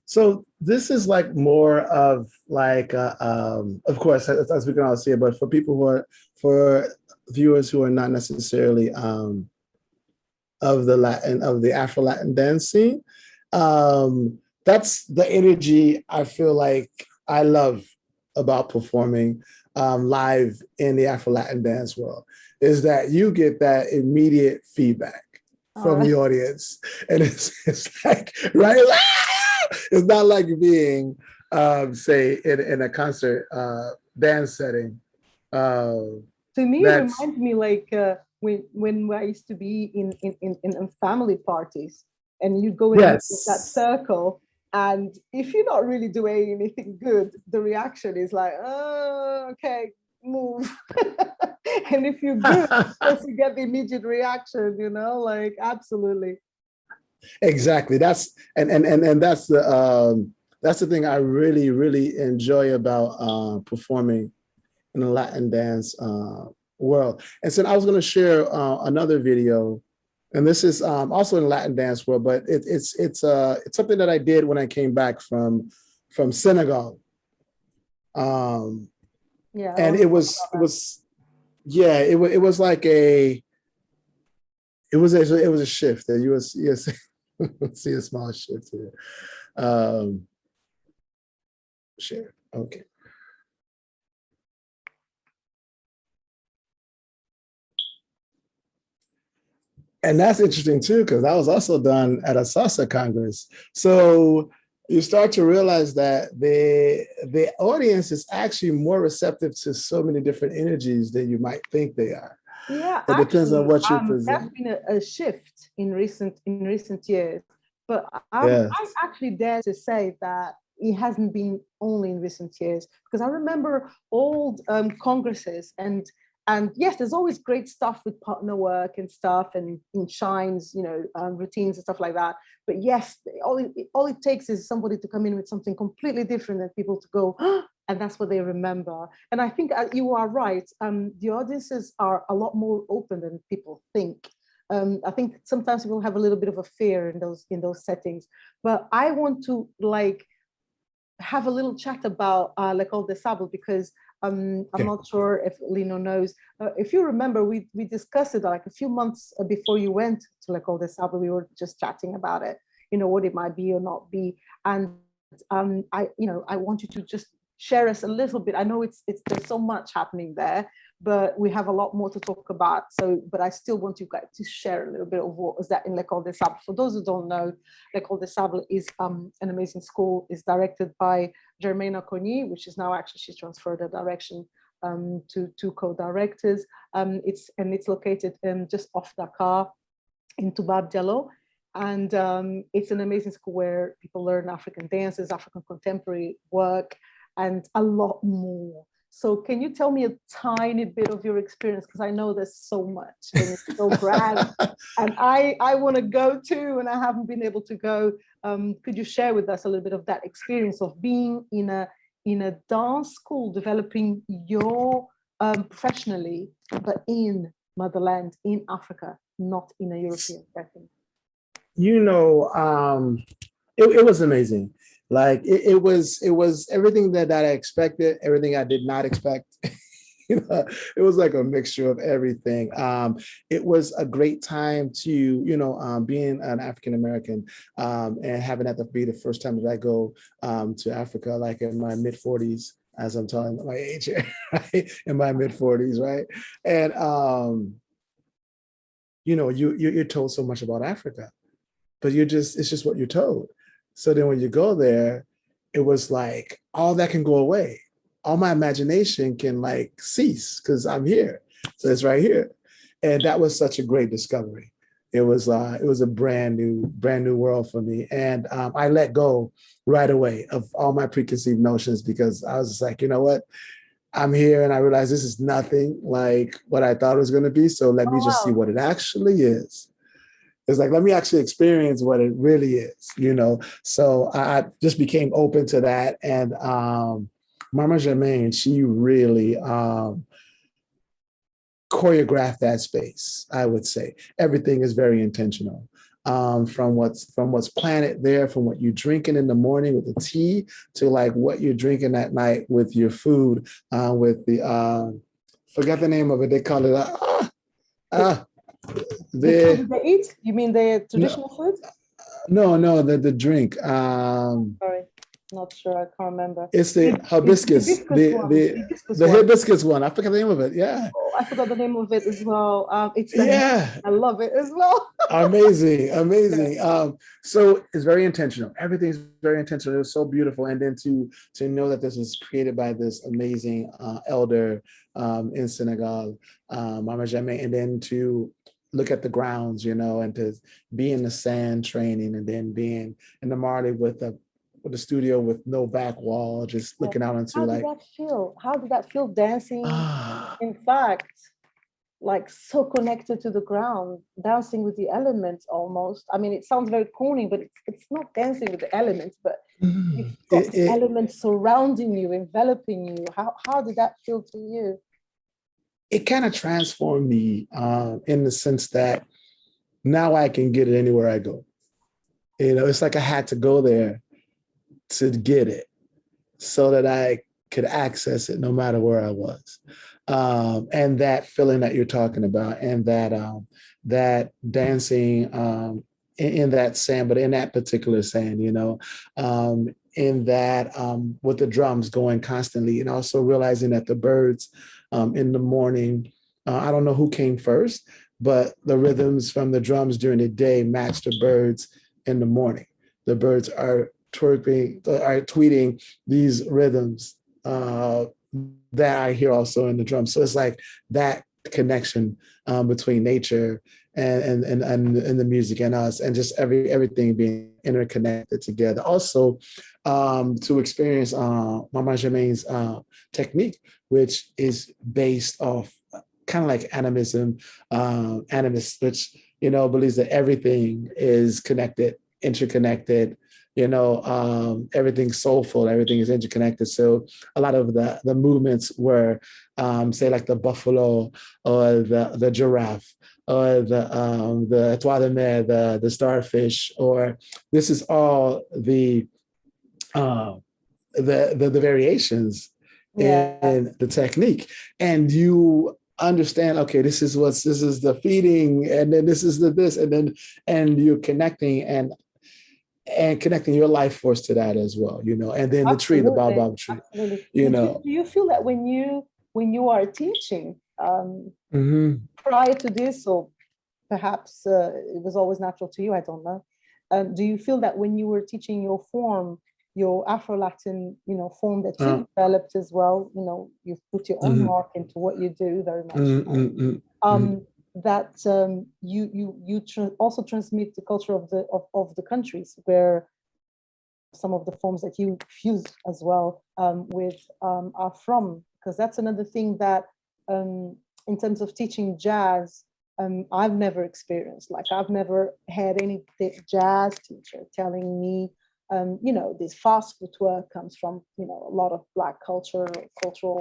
So this is like more of like, of course, as we can all see it, but for people who are, for viewers who are not necessarily of the Afro-Latin dance scene, that's the energy I feel like I love about performing live in the Afro-Latin dance world, is that you get that immediate feedback from the audience. And it's like, right? It's not like being, say, in a concert dance setting. To me, it reminds me like when I used to be in family parties, and you go in that circle, and if you're not really doing anything good, the reaction is like, oh, okay, move. And if you're good, you get the immediate reaction, you know, like absolutely. Exactly. That's and that's the thing I really, really enjoy about performing in the Latin dance world. And so I was going to share another video, and this is also in the Latin dance world, but it's something that I did when I came back from Senegal. Yeah, and it was like a shift that you see a small shift here. Share. Okay. And that's interesting too, because that was also done at a salsa congress. So you start to realize that the audience is actually more receptive to so many different energies than you might think they are. Yeah, it depends on what you present. There's been a shift in recent years, but I actually dare to say that it hasn't been only in recent years, because I remember old congresses, and yes, there's always great stuff with partner work and stuff, and in shines, you know, routines and stuff like that. But yes, all it takes is somebody to come in with something completely different and people to go, oh, and that's what they remember. And I think you are right. The audiences are a lot more open than people think. I think sometimes people have a little bit of a fear in those settings. But I want to like have a little chat about L'École des Sables, because I'm not sure if Lino knows. If you remember, we discussed it like a few months before you went to L'École des Sables. We were just chatting about it, you know, what it might be or not be. And I want you to just share us a little bit. I know there's so much happening there, but we have a lot more to talk about. So, but I still want you guys to share a little bit of what was that in L'École des Sables. For those who don't know, L'École des Sables is an amazing school. It's directed by Germaine Oconi, which is now actually, she's transferred the direction to two co-directors. It's located just off Dakar in Toubab Diallo. And it's an amazing school where people learn African dances, African contemporary work, and a lot more. So can you tell me a tiny bit of your experience? Because I know there's so much and it's so grand. And I want to go too, and I haven't been able to go. Could you share with us a little bit of that experience of being in a dance school, developing your professionally, but in motherland, in Africa, not in a European setting? You know, it was amazing. Like it was everything that I expected, everything I did not expect. You know, it was like a mixture of everything. It was a great time to, you know, being an African American and having that be the first time that I go to Africa, like in my mid 40s, as I'm telling my age here, right? In my mid 40s, right? And you know, you're told so much about Africa, but it's just what you're told. So then when you go there, it was like, all that can go away. All my imagination can like cease because I'm here. So it's right here. And that was such a great discovery. It was a brand new world for me. And I let go right away of all my preconceived notions, because I was just like, you know what? I'm here and I realized this is nothing like what I thought it was going to be. So let me just see what it actually is. It's like, let me actually experience what it really is, you know? So I just became open to that. And Mama Germaine, she really choreographed that space, I would say. Everything is very intentional. from what's planted there, from what you're drinking in the morning with the tea to like what you're drinking at night with your food, with the forget the name of it. They call it The food they eat? You mean the traditional food? no, the drink. Sorry, not sure. I can't remember. It's the hibiscus, the hibiscus one. I forget the name of it. Yeah. Oh, I forgot the name of it as well. It's yeah. I love it as well. Amazing. So it's very intentional. Everything's very intentional. It was so beautiful. And then to know that this was created by this amazing elder in Senegal, Mama Jammeh, and then to look at the grounds, and to be in the sand training, and then being in the Marley with the studio with no back wall, just looking out into like. How did that feel dancing? In fact, like so connected to the ground, dancing with the elements almost. I mean, it sounds very corny, but it's not dancing with the elements, but you've got elements surrounding you, enveloping you. How did that feel to you? It kind of transformed me in the sense that now I can get it anywhere I go. It's like I had to go there to get it so that I could access it no matter where I was. And that feeling that you're talking about, and that dancing in that sand, but in that particular sand, in that with the drums going constantly, and also realizing that the birds in the morning, I don't know who came first, but the rhythms from the drums during the day match the birds in the morning. The birds are tweeting these rhythms that I hear also in the drums. So it's like that connection between nature and the music and us, and just everything being interconnected together. Also, to experience Mama Jammeh's technique, which is based off kind of like animism, which believes that everything is connected, interconnected. Everything's soulful, everything is interconnected. So a lot of the movements were, say, like the buffalo or the giraffe or the etoile de mer, the starfish, or this is all the variations in the technique, and you understand, okay, this is the feeding, and then this is and you're connecting and connecting your life force to that as well, and then the tree, the baobab tree. Do you feel that when you are teaching prior to this, or perhaps it was always natural to you, I don't know, do you feel that when you were teaching your form, your Afro-Latin form that you developed as well, you've put your own mark into what you do very much, that you also transmit the culture of the countries where some of the forms that you fuse as well with are from, because that's another thing that in terms of teaching jazz, I've never experienced. Like, I've never had any jazz teacher telling me this fast footwork comes from a lot of Black cultural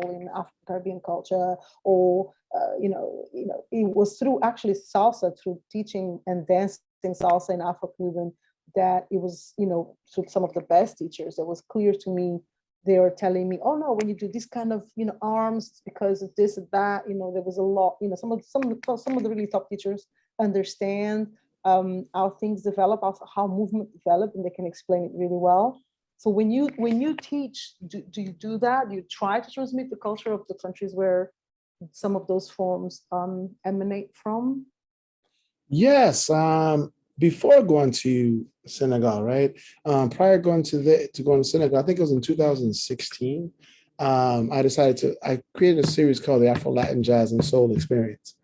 in Afro-Caribbean culture, or it was through actually salsa, through teaching and dancing salsa in Afro-Cuban, that it was through some of the best teachers, it was clear to me. They were telling me, oh no, when you do this kind of arms, because of this and that, there was a lot, some of the really top teachers understand how things develop, how movement develop, and they can explain it really well. So when you teach, do you do that? Do you try to transmit the culture of the countries where some of those forms emanate from? Yes. Before going to Senegal, right? Prior going to Senegal, I think it was in 2016. I created a series called the Afro-Latin Jazz and Soul Experience.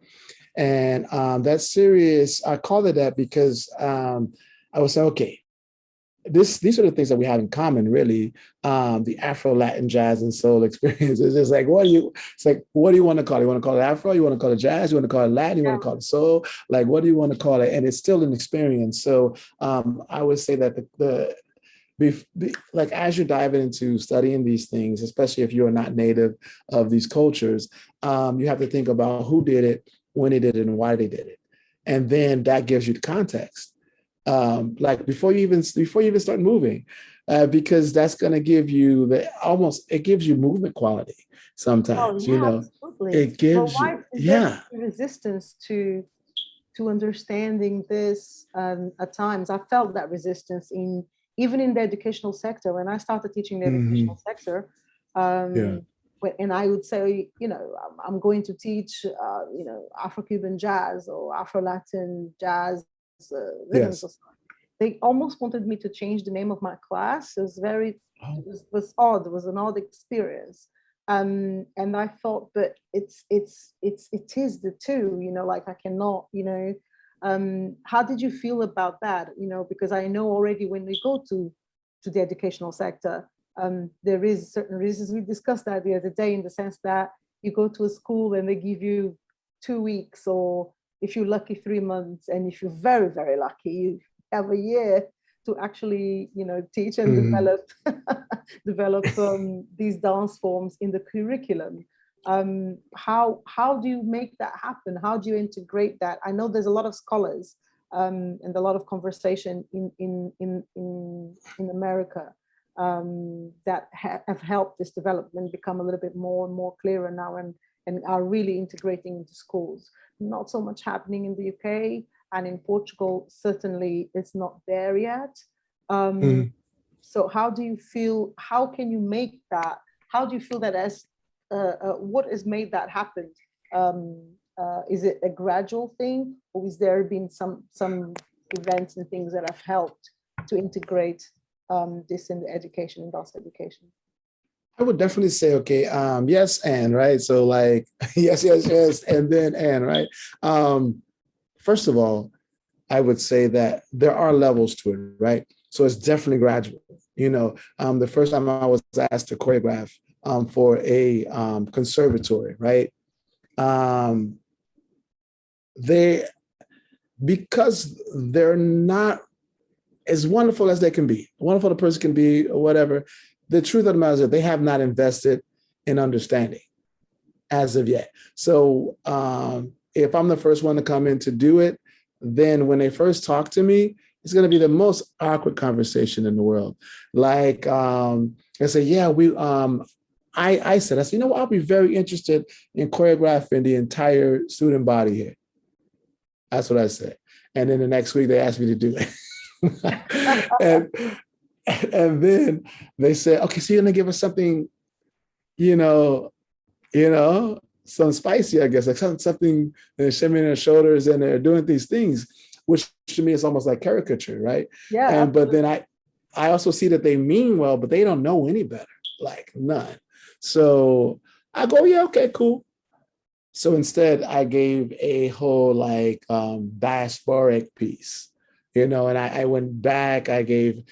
And that series, I called it that because I was saying, okay, these are the things that we have in common, really. The Afro-Latin Jazz and Soul Experience. It's just like, what do you want to call it? You want to call it Afro? You want to call it jazz? You want to call it Latin? You want to call it soul? Like, what do you want to call it? And it's still an experience. So I would say that like, as you're diving into studying these things, especially if you are not native of these cultures, you have to think about who did it, when they did it, and why they did it. And then that gives you the context. like before you even start moving, because that's going to give you it gives you movement quality Oh sometimes, yeah, absolutely. it But gives why you, is there yeah. resistance to understanding this? At times, I felt that resistance even in the educational sector. When I started teaching the educational sector, Yeah. and I would say, I'm going to teach, Afro-Cuban jazz or Afro-Latin jazz rhythms Yes. or something. They almost wanted me to change the name of my class. It was Oh. was odd. It was an odd experience. And I thought, but it is the two, like I cannot, how did you feel about that? Because I know already when we go to the educational sector, there is certain reasons. We discussed that the other day, in the sense that you go to a school and they give you 2 weeks, or if you're lucky, 3 months, and if you're very, very lucky, you have a year to actually, teach and develop these dance forms in the curriculum. How do you make that happen? How do you integrate that? I know there's a lot of scholars and a lot of conversation in America that have helped this development become a little bit more and more clearer now, and are really integrating into schools. Not so much happening in the UK, and in Portugal, certainly it's not there yet. So how do you feel, how can you make that, how do you feel that as, what has made that happen? Is it a gradual thing, or is there been some events and things that have helped to integrate this in the education and dance education? I would definitely say, okay, yes, and right. So like, yes, yes, yes, and then and right. First of all, I would say that there are levels to it, right? So it's definitely gradual. The first time I was asked to choreograph for a conservatory, right? Because they're not as wonderful as they can be, wonderful the person can be, or whatever. The truth of the matter is that they have not invested in understanding as of yet. So if I'm the first one to come in to do it, then when they first talk to me, it's going to be the most awkward conversation in the world. Like, I say, yeah, I said, what, I'll be very interested in choreographing the entire student body here. That's what I said. And then the next week they asked me to do it. and then they said, okay, so you're going to give us something, some spicy, I guess, like something, they're shimmying their shoulders and they're doing these things, which to me is almost like caricature, right? Yeah. But then I also see that they mean well, but they don't know any better, like none. So I go, yeah, okay, cool. So instead I gave a whole like diasporic piece, and I went back, I gave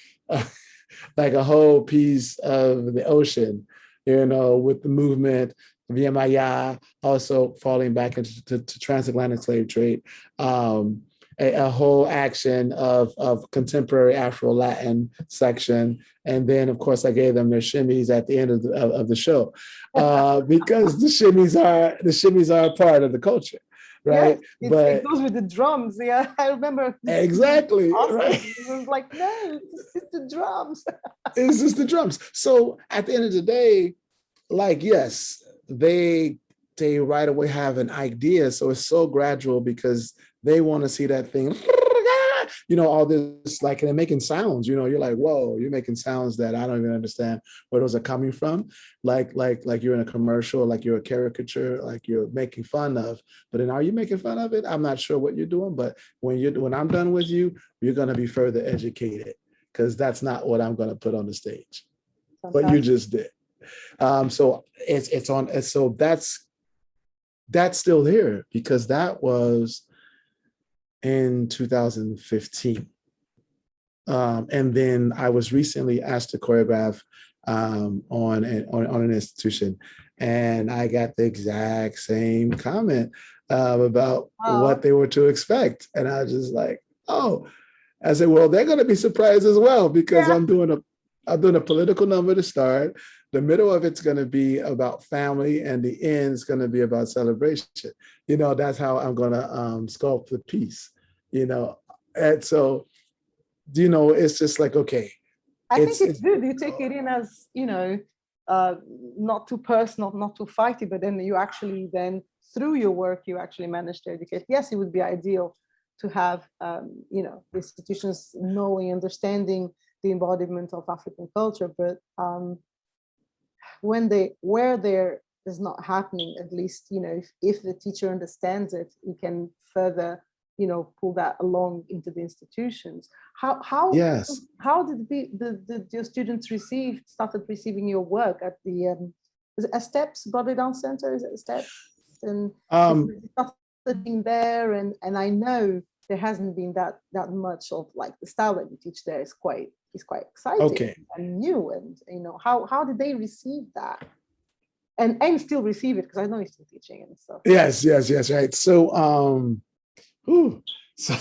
like a whole piece of the ocean, with the movement, Viamaya, also falling back into transatlantic slave trade, a whole action of contemporary Afro-Latin section. And then, of course, I gave them their shimmies at the end of the show, because the shimmies are a part of the culture. Right. Yeah, but it goes with the drums. Yeah, I remember. Exactly. Awesome. Right. It was like, no, it's just the drums. It's just the drums. So at the end of the day, like, yes, they right away have an idea. So it's so gradual because they want to see that thing, all this, like, and they're making sounds, you're like, whoa, you're making sounds that I don't even understand where those are coming from. Like you're in a commercial, like you're a caricature, like you're making fun of, but then are you making fun of it? I'm not sure what you're doing, but when I'm done with you, you're going to be further educated, because that's not what I'm going to put on the stage. But you just did. So it's on. So that's still there, because that was in 2015. And then I was recently asked to choreograph on an institution, and I got the exact same comment about what they were to expect. And I was just like, oh, I said, well, they're going to be surprised as well, because I'm doing a political number to start. The middle of it's going to be about family, and the end is going to be about celebration. That's how I'm going to sculpt the piece. And so you know, it's just like, okay. I think it's good. You take it in as, you know, not too personal, not too fighty, but then you actually then through your work, you actually manage to educate. Yes, it would be ideal to have, you know, institutions knowing, understanding the embodiment of African culture, but where there is not happening, at least, you know, if the teacher understands it, he can further, you know, pull that along into the institutions. How did your students started receiving your work at the is it a Steps Body Dance Center? Is it a Steps? And started being there, and I know there hasn't been that much of like the style that you teach there is quite exciting and new, and you know, how did they receive that? And still receive it, because I know you're still teaching and stuff. Yes, right. So so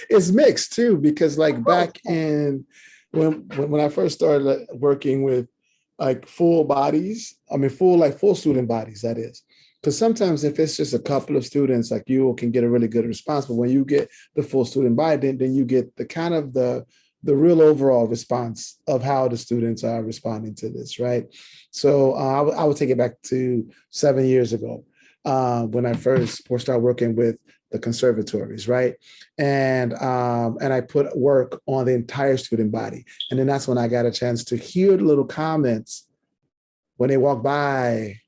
it's mixed too, because like back in when I first started working with like full bodies, I mean full student bodies, that is. Because sometimes if it's just a couple of students, like you can get a really good response, but when you get the full student body, then you get the kind of the real overall response of how the students are responding to this, right? So I would take it back to 7 years ago when I first started working with the conservatories, right? And I put work on the entire student body. And then that's when I got a chance to hear the little comments when they walk by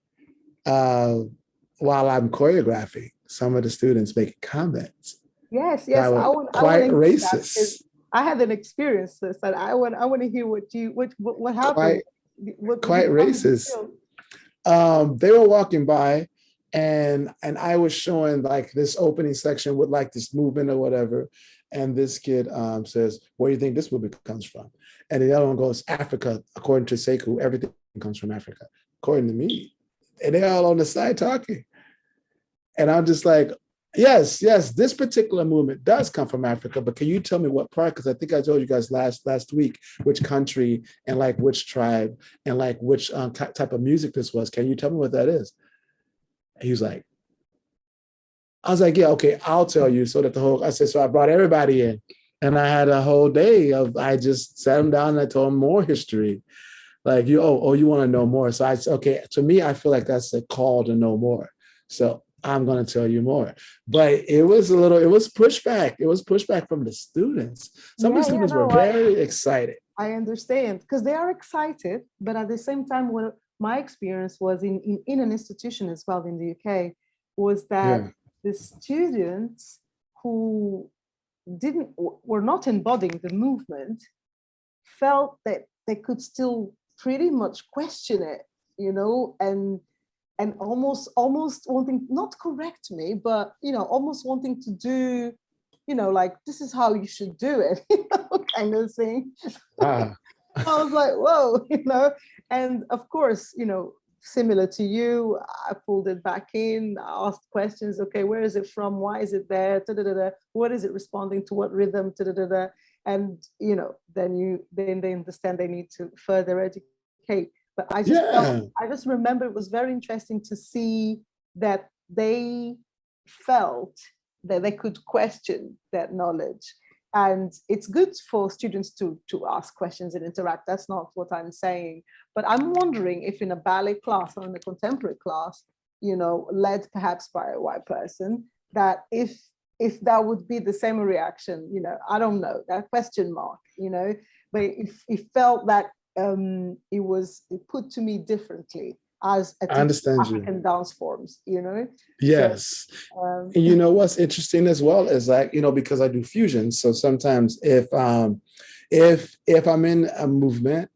while I'm choreographing. Some of the students make comments. Yes, quite racist. I had an experience this, and I want to hear what happened. Quite racist. They were walking by, and I was showing like this opening section with like this movement or whatever, and this kid says, "Where do you think this movement comes from?" And the other one goes, "Africa, according to Sekou, everything comes from Africa, according to me." And they're all on the side talking, and I'm just like, Yes, this particular movement does come from Africa, but can you tell me what part? Because I think I told you guys last week which country and like which tribe and like which type of music this was. Can you tell me what that is? And he was like, I was like, yeah, okay, I'll tell you. So that I said, so I brought everybody in, and I had a whole day I just sat them down and I told them more history. Like you want to know more. So I said, okay, to me, I feel like that's a call to know more. So I'm going to tell you more. But it was pushback. It was pushback from the students. Some of the students were very excited. I understand, because they are excited, but at the same time, what my experience was in an institution as well in the UK was that the students who were not embodying the movement felt that they could still pretty much question it, you know, and almost wanting, not correct me, but, you know, almost wanting to do, you know, like, this is how you should do it, you know, kind of thing. I was like, whoa, you know, and of course, you know, similar to you, I pulled it back in, I asked questions, okay, where is it from? Why is it there? Da-da-da-da. What is it responding to? What rhythm? Da-da-da-da. And, you know, then they understand they need to further educate. But I just remember it was very interesting to see that they felt that they could question that knowledge. And it's good for students to ask questions and interact. That's not what I'm saying. But I'm wondering if in a ballet class or in a contemporary class, you know, led perhaps by a white person, that if that would be the same reaction, you know, I don't know, that question mark, you know, but if it felt that it put to me differently as a African dance forms, you know? Yes. So, and you know what's interesting as well is like, you know, because I do fusion. So sometimes if I'm in a movement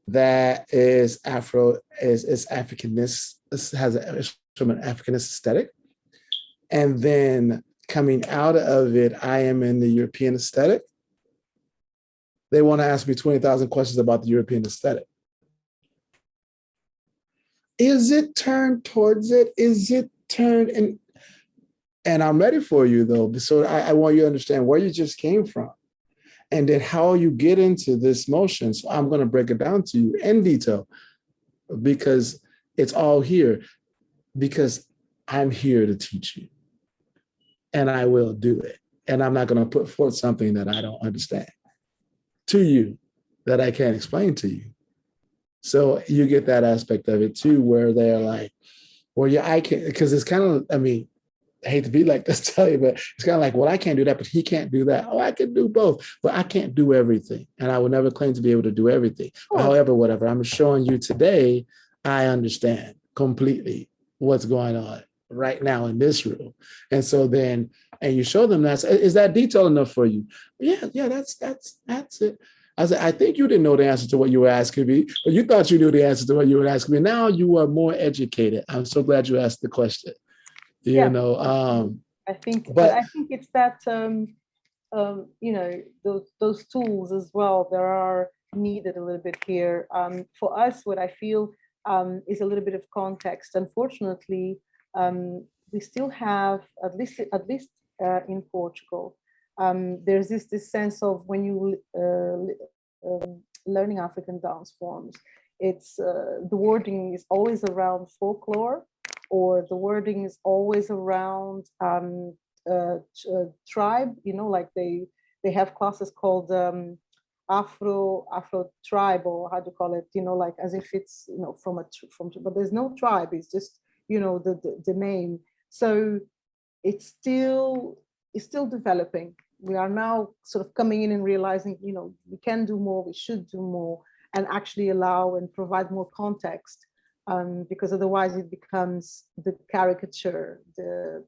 that is Africanist, has an Africanist aesthetic, and then coming out of it, I am in the European aesthetic, they want to ask me 20,000 questions about the European aesthetic. Is it turned towards it? Is it turned in? And I'm ready for you though. So I want you to understand where you just came from and then how you get into this motion. So I'm going to break it down to you in detail because it's all here, because I'm here to teach you and I will do it. And I'm not going to put forth something that I don't understand. to you that I can't explain to you. So you get that aspect of it too, where they're like, well, yeah, I can't, because it's kind of, I mean, I hate to be like this, tell you, but it's kind of like, well, I can't do that, but he can't do that. Oh, I can do both, but I can't do everything. And I would never claim to be able to do everything. But however, whatever I'm showing you today, I understand completely what's going on right now in this room. And so then, and you show them that, is that detailed enough for you? Yeah, that's it. I said, I think you didn't know the answer to what you were asking me, but you thought you knew the answer to what you were asking me. Now you are more educated. I'm so glad you asked the question. You know, I think, but I think it's that you know, those tools as well that are needed a little bit here. For us, what I feel is a little bit of context. Unfortunately, we still have, at least in Portugal, there's this sense of when you learning African dance forms, it's the wording is always around folklore, or the wording is always around tribe. You know, like they have classes called Afro tribe, or how to call it. You know, like as if it's, you know, from but there's no tribe. It's just, you know, the name. So it's still developing. We are now sort of coming in and realizing, you know, we can do more, we should do more, and actually allow and provide more context, because otherwise it becomes the caricature, the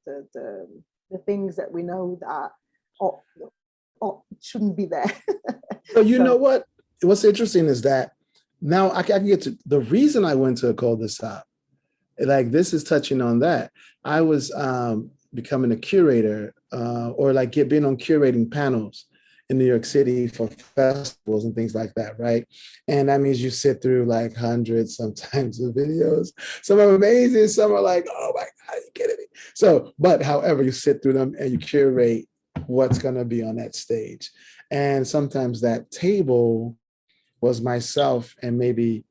things that we know that shouldn't be there. So you know what? What's interesting is that now I can get to the reason I went to call this up. Like this is touching on that. I was becoming a curator, or like being on curating panels in New York City for festivals and things like that, right? And that means you sit through like hundreds sometimes of videos. Some are amazing, some are like, oh my God, are you kidding me? So, but however, you sit through them and you curate what's gonna be on that stage. And sometimes that table was myself and maybe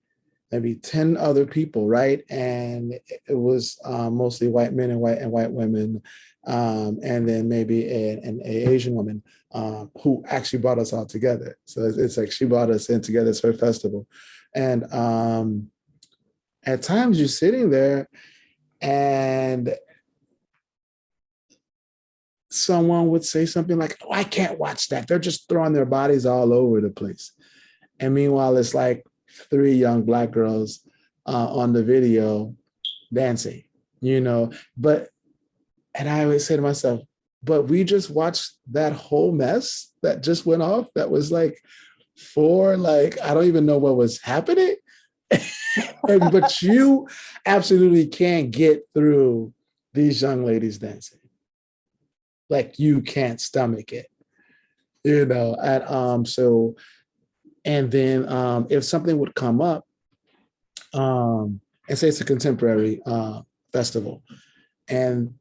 10 other people, right? And it was mostly white men and white women, and then maybe an Asian woman who actually brought us all together. So it's like she brought us in together. It's her festival. And at times you're sitting there and someone would say something like, oh, I can't watch that. They're just throwing their bodies all over the place. And meanwhile, it's like 3 young Black girls on the video dancing, you know, and I always say to myself, but we just watched that whole mess that just went off. That was like I don't even know what was happening. But you absolutely can't get through these young ladies dancing. Like you can't stomach it, you know, and then if something would come up, and say it's a contemporary festival, and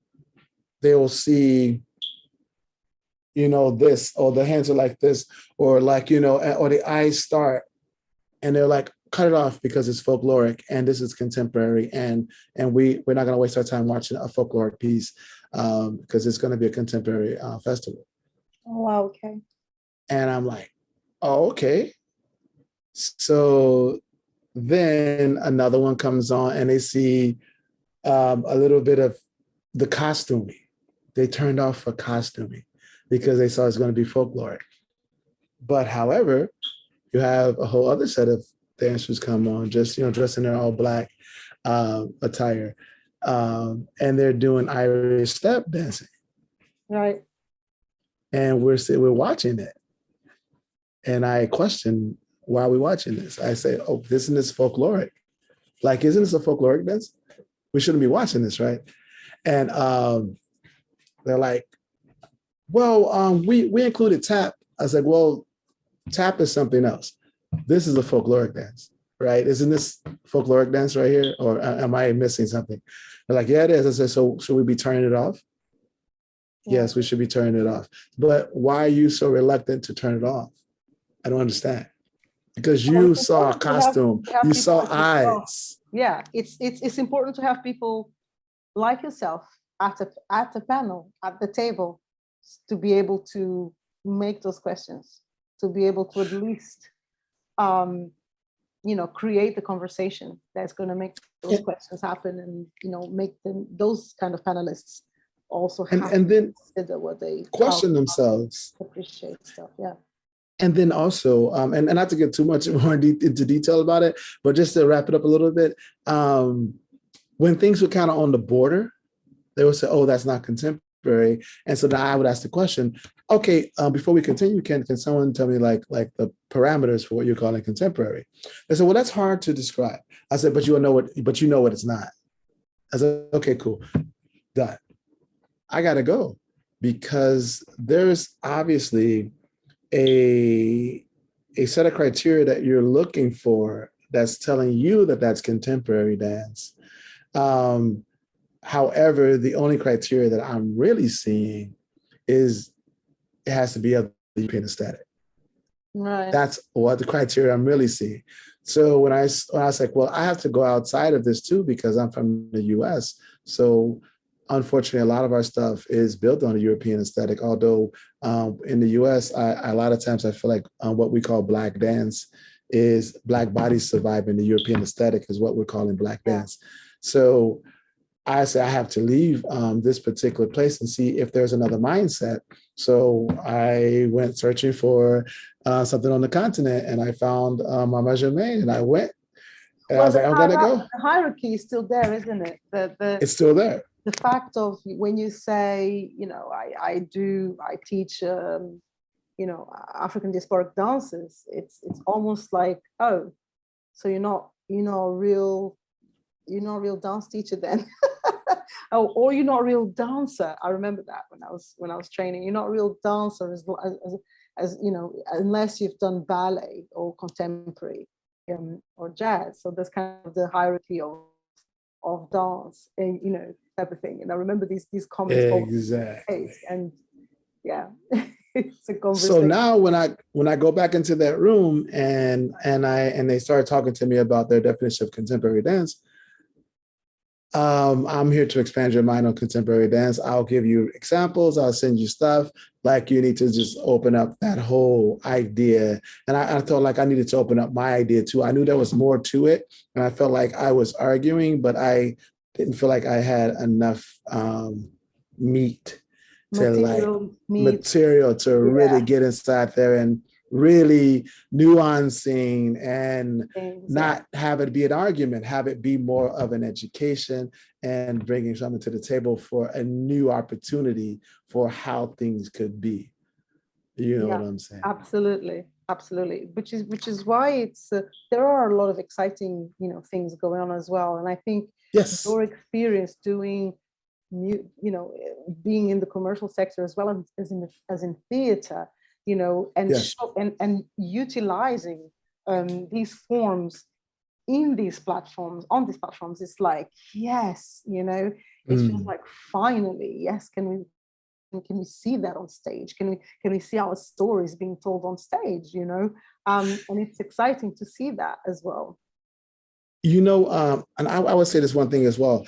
they will see, you know, this, or the hands are like this, or like, you know, or the eyes start, and they're like, cut it off because it's folkloric and this is contemporary, and we're not going to waste our time watching a folkloric piece because it's going to be a contemporary festival. Oh, wow, okay. And I'm like, oh, okay. So then another one comes on and they see a little bit of the costuming. They turned off for costuming because they saw it's going to be folkloric. But however, you have a whole other set of dancers come on, just, you know, dressed in their all Black attire, and they're doing Irish step dancing. Right. And we're watching it. And I question, why are we watching this? I say, oh, isn't this folkloric? Like, isn't this a folkloric dance? We shouldn't be watching this, right? And they're like, well, we included tap. I was like, well, tap is something else. This is a folkloric dance, right? Isn't this folkloric dance right here? Or am I missing something? They're like, yeah, it is. I said, so should we be turning it off? Yeah. Yes, we should be turning it off. But why are you so reluctant to turn it off? I don't understand. Because you saw a costume, you saw eyes. Yeah, it's important to have people like yourself at a panel, at the table, to be able to make those questions. to be able to at least, you know, create the conversation that's going to make those questions happen, and, you know, make them, those kind of panelists also have and then to consider what they question themselves, appreciate stuff. Yeah. and then also, and not to get too much more into detail about it, but just to wrap it up a little bit, when things were kind of on the border, they would say, "Oh, that's not contemporary," and so then I would ask the question, "Okay, before we continue, can someone tell me like the parameters for what you're calling contemporary?" They said, "Well, that's hard to describe." I said, "But you know what it's not." I said, "Okay, cool, done." I gotta go because there's obviously a set of criteria that you're looking for that's telling you that that's contemporary dance. However, the only criteria that I'm really seeing is it has to be of the European aesthetic. Right. That's what the criteria I'm really seeing. So when I was like, well, I have to go outside of this too because I'm from the US. So unfortunately, a lot of our stuff is built on a European aesthetic, although in the US, a lot of times I feel like what we call Black dance is Black bodies surviving the European aesthetic is what we're calling Black dance. So I say I have to leave this particular place and see if there's another mindset. So I went searching for something on the continent, and I found Mama Germaine, and I went. And I was like, I'm gonna go. The hierarchy is still there, isn't it? It's still there. The fact of when you say, you know, I teach, you know, African diasporic dances. It's almost like, oh, so you're not a real dance teacher then. Oh, or you're not a real dancer. I remember that when I was training. You're not a real dancer as you know, unless you've done ballet or contemporary or jazz. So there's kind of the hierarchy of dance, and, you know, type of thing. And I remember these comments. Exactly. And yeah, it's a conversation. So now when I go back into that room and they start talking to me about their definition of contemporary dance, I'm here to expand your mind on contemporary dance. I'll give you examples. I'll send you stuff. Like, you need to just open up that whole idea. And I felt like I needed to open up my idea too. I knew there was more to it. And I felt like I was arguing, but I didn't feel like I had enough material to really get inside there and really nuancing and not have it be an argument, have it be more of an education and bringing something to the table for a new opportunity for how things could be. You know what I'm saying? Absolutely. Which is why it's there are a lot of exciting, you know, things going on as well. And I think your experience doing you know, being in the commercial sector as well as in theater, you know, and and utilizing these forms on these platforms, it's like, yes, you know, it's just like, finally, yes, can we see that on stage? Can we see our stories being told on stage, you know? And it's exciting to see that as well. You know, and I would say this one thing as well.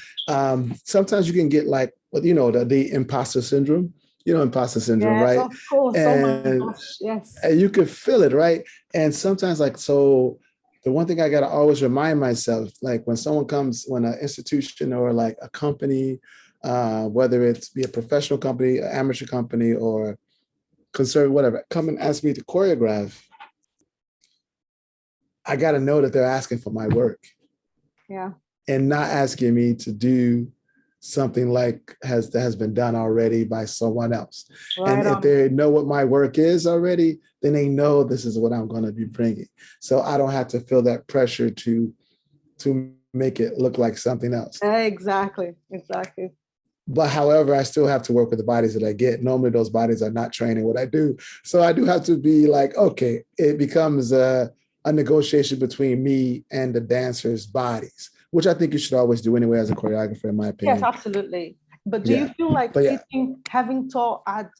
Sometimes you can get like, you know, the imposter syndrome. You know, imposter syndrome, right? Of course. And, oh my gosh, yes. And you can feel it, right? And sometimes, like, so the one thing I got to always remind myself, like when someone comes, when an institution or like a company, whether it's be a professional company, an amateur company, or conservative, whatever, come and ask me to choreograph, I got to know that they're asking for my work. Yeah. And not asking me to do something like that has been done already by someone else. Right. And if they know what my work is already, then they know this is what I'm going to be bringing. So I don't have to feel that pressure to make it look like something else. Exactly. But however, I still have to work with the bodies that I get. Normally those bodies are not training what I do. So I do have to be like, okay, it becomes a negotiation between me and the dancers' bodies, which I think you should always do anyway as a choreographer, in my opinion. Yes, absolutely. But do you feel like teaching, having taught at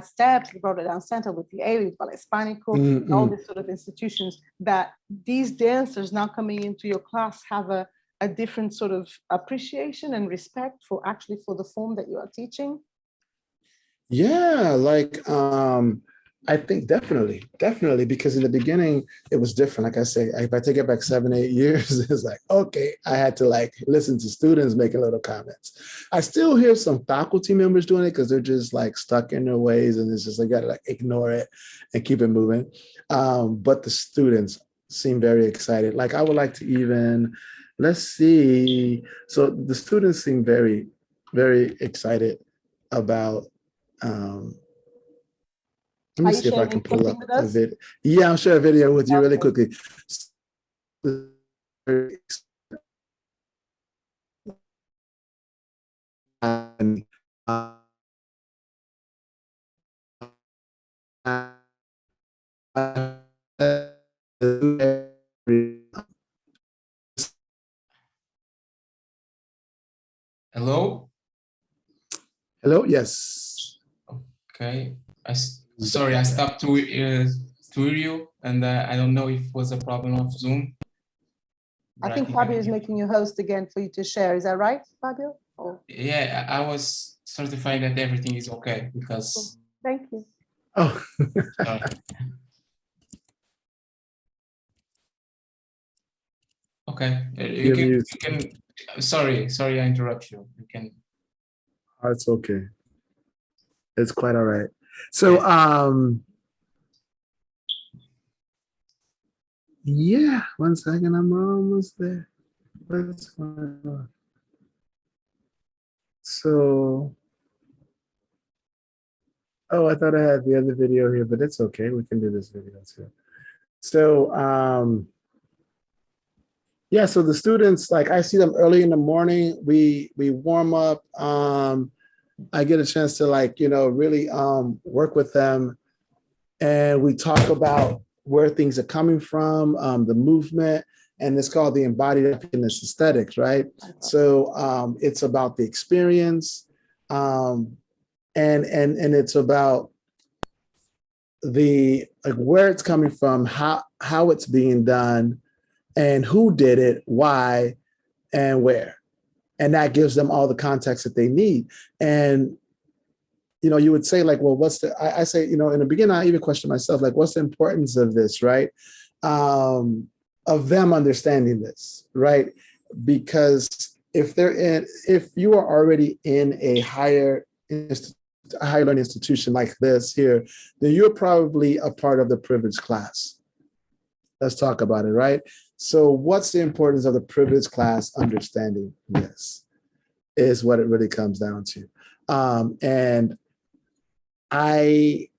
STEPS, the Broadway Dance Center, with the A, with Ballet Hispanico, all these sort of institutions, that these dancers now coming into your class have a different sort of appreciation and respect for the form that you are teaching? Yeah, like I think definitely, because in the beginning it was different. Like I say, if I take it back 7, 8 years, it's like, okay, I had to like listen to students making little comments. I still hear some faculty members doing it because they're just like stuck in their ways, and it's just like gotta like ignore it and keep it moving. But the students seem very excited. Like I would like to even, let's see. So the students seem very, very excited about. Let Are me you see if I sharing can pull something up with a us? video. Yeah, I'll share a video with you really Okay. quickly. And, Hello? hello, yes. Okay. Sorry, I stopped to hear you, and I don't know if it was a problem of Zoom. I But think think I Fabio can is hear making you. you host again for you to share. Is that right, Fabio? Oh, Yeah, I was certifying that everything is okay cool. because, Thank you. Oh, sorry. Okay, you're mute. you can, sorry, I interrupt you. You can, Oh, it's okay. It's quite all right. yeah. So, yeah, 1 second, I'm almost there. What's going on? So, oh, I thought I had the other video here, but it's okay. We can do this video too. So, yeah, so the students, like I see them early in the morning. We warm up. I get a chance to like, really work with them, and we talk about where things are coming from, the movement, and it's called the embodied happiness aesthetics, right? So it's about the experience, and it's about the like where it's coming from, how it's being done, and who did it, why, and where. And that gives them all the context that they need. And you would say like, well, what's the? I say, in the beginning, I even question myself, like, what's the importance of this, right? Of them understanding this, right? Because if you are already in a higher learning institution like this here, then you're probably a part of the privileged class. Let's talk about it, right? So what's the importance of the privileged class understanding this is what it really comes down to. And I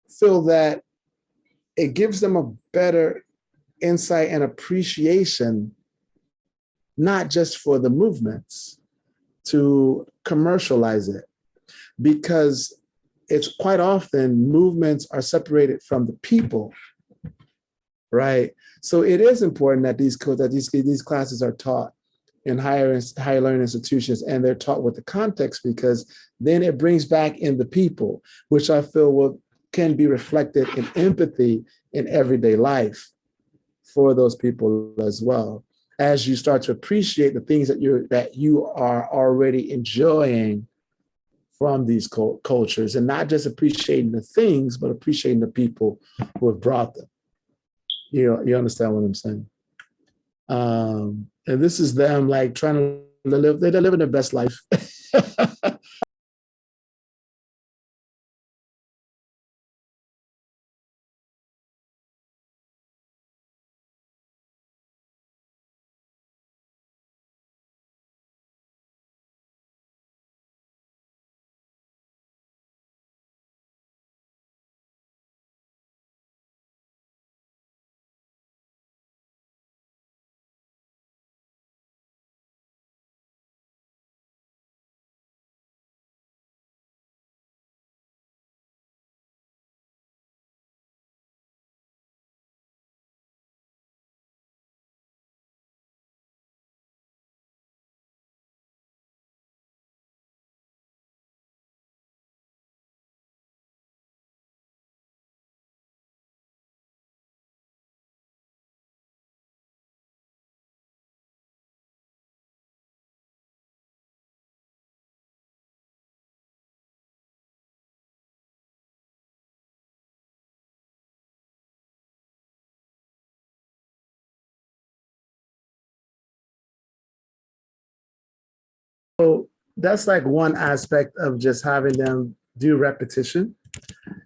feel that it gives them a better insight and appreciation, not just for the movements, to commercialize it, because it's quite often movements are separated from the people, right? So it is important that these classes are taught in higher learning institutions, and they're taught with the context, because then it brings back in the people, which I feel can be reflected in empathy in everyday life for those people as well, as you start to appreciate the things that you are already enjoying from these cultures, and not just appreciating the things, but appreciating the people who have brought them. You understand what I'm saying? And this is them like trying to they're living their best life. So that's like one aspect of just having them do repetition.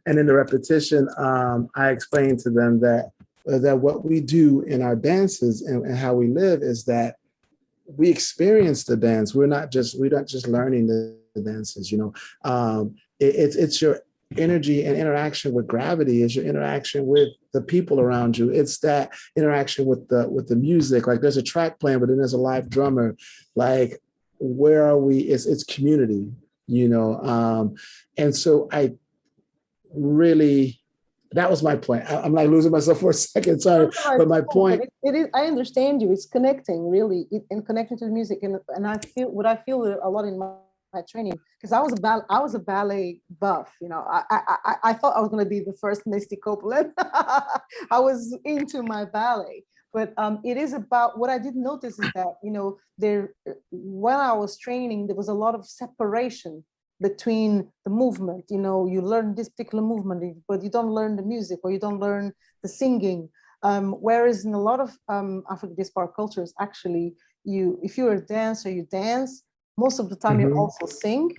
And in the repetition, I explained to them that what we do in our dances and how we live is that we experience the dance. We're not just learning the dances. It's your energy and interaction with gravity. Is your interaction with the people around you. It's that interaction with the music. Like there's a track playing, but then there's a live drummer. Like where are we? It's community. And so I really, that was my point. I'm like losing myself for a second, sorry. But my point. But it is, I understand you. It's connecting really, and connecting to the music. And I feel a lot in my training, because I was a ballet buff. I thought I was going to be the first Misty Copeland. I was into my ballet. But it is about, what I did notice is that, when I was training, there was a lot of separation between the movement. You learn this particular movement, but you don't learn the music, or you don't learn the singing. Whereas in a lot of African diaspora cultures, actually, if you're a dancer, you dance. Most of the time you also sing,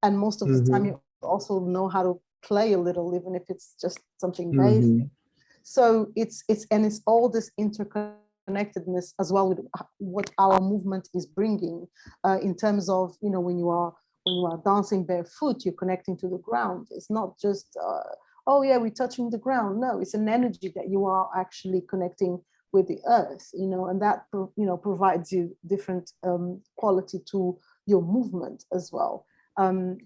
and most of the time you also know how to play a little, even if it's just something basic. So it's all this interconnectedness as well with what our movement is bringing, in terms of, when you are dancing barefoot, you're connecting to the ground. It's not just, oh yeah, we're touching the ground. No, it's an energy that you are actually connecting with the earth, and that, provides you different quality to your movement as well.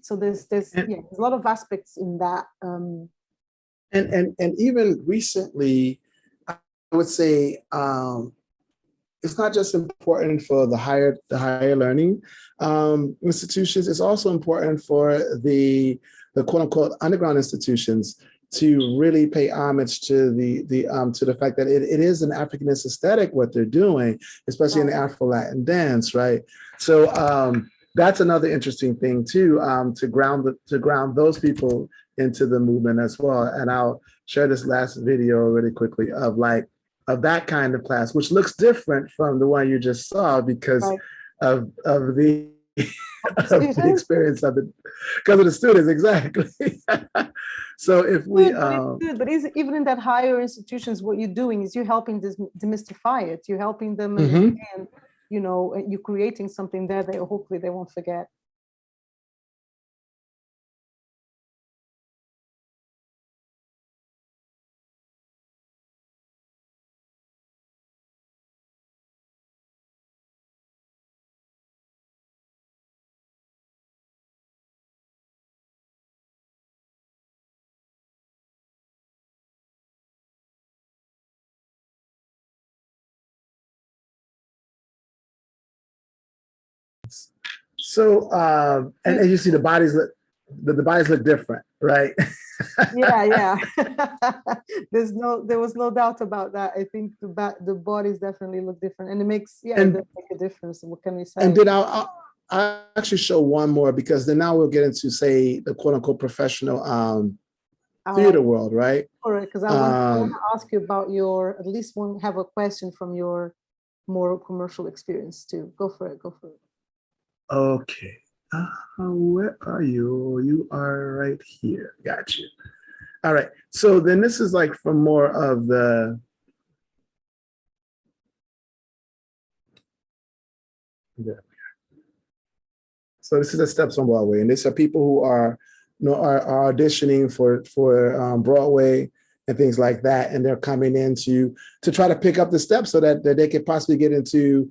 So there's a lot of aspects in that. And even recently, I would say, it's not just important for the higher learning institutions. It's also important for the quote unquote underground institutions to really pay homage to the fact that it is an Africanist aesthetic what they're doing, especially in the Afro-Latin dance, right? So that's another interesting thing too, to ground those people into the movement as well. And I'll share this last video really quickly of that kind of class, which looks different from the one you just saw because of the experience of it, because of the students, exactly. So if we but even in that higher institutions, what you're doing is you're helping demystify it. You're helping them understand, you're creating something there that hopefully they won't forget. So and as you see, the bodies look different, right? Yeah. There was no doubt about that. I think the bodies definitely look different, and it makes it does make a difference. What can we say? And then I'll actually show one more, because then now we'll get into, say, the quote unquote professional theater world, right? All right, because I want to ask you about at least have a question from your more commercial experience too. Go for it. Okay. Where are you? You are right here. Got you. All right. So then this is like for more of the. There. So this is a Steps on Broadway, and these are people who are auditioning for Broadway and things like that, and they're coming in to try to pick up the steps so that they could possibly get into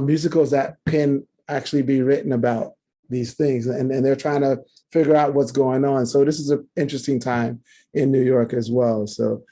musicals that can actually be written about these things, and they're trying to figure out what's going on. So this is an interesting time in New York as well. So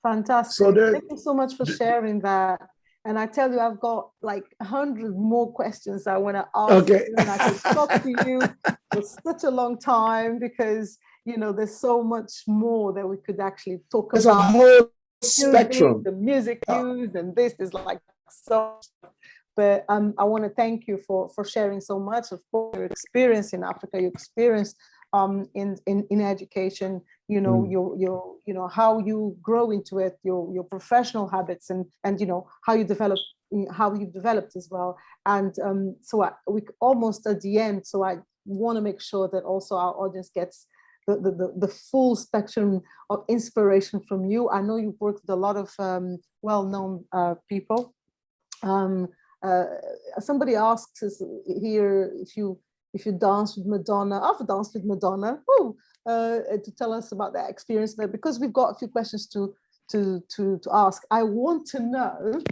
Fantastic. So there, Thank you so much for sharing that. And I tell you, I've got like 100 more questions I want to ask okay. you, and I could talk to you for such a long time because, you know, there's so much more that we could actually talk There's a about. whole spectrum. The music used, and this is like so. But I want to thank you for sharing so much of your experience in Africa, your experience in education, you know, your you know, how you grow into it, your professional habits, and you know, how you developed as well. And so we almost at the end, so I want to make sure that also our audience gets the full spectrum of inspiration from you. I know you've worked with a lot of well-known people. Somebody asked us here if you dance with Madonna. I've danced with Madonna. To tell us about that experience. But because we've got a few questions to ask, I want to know,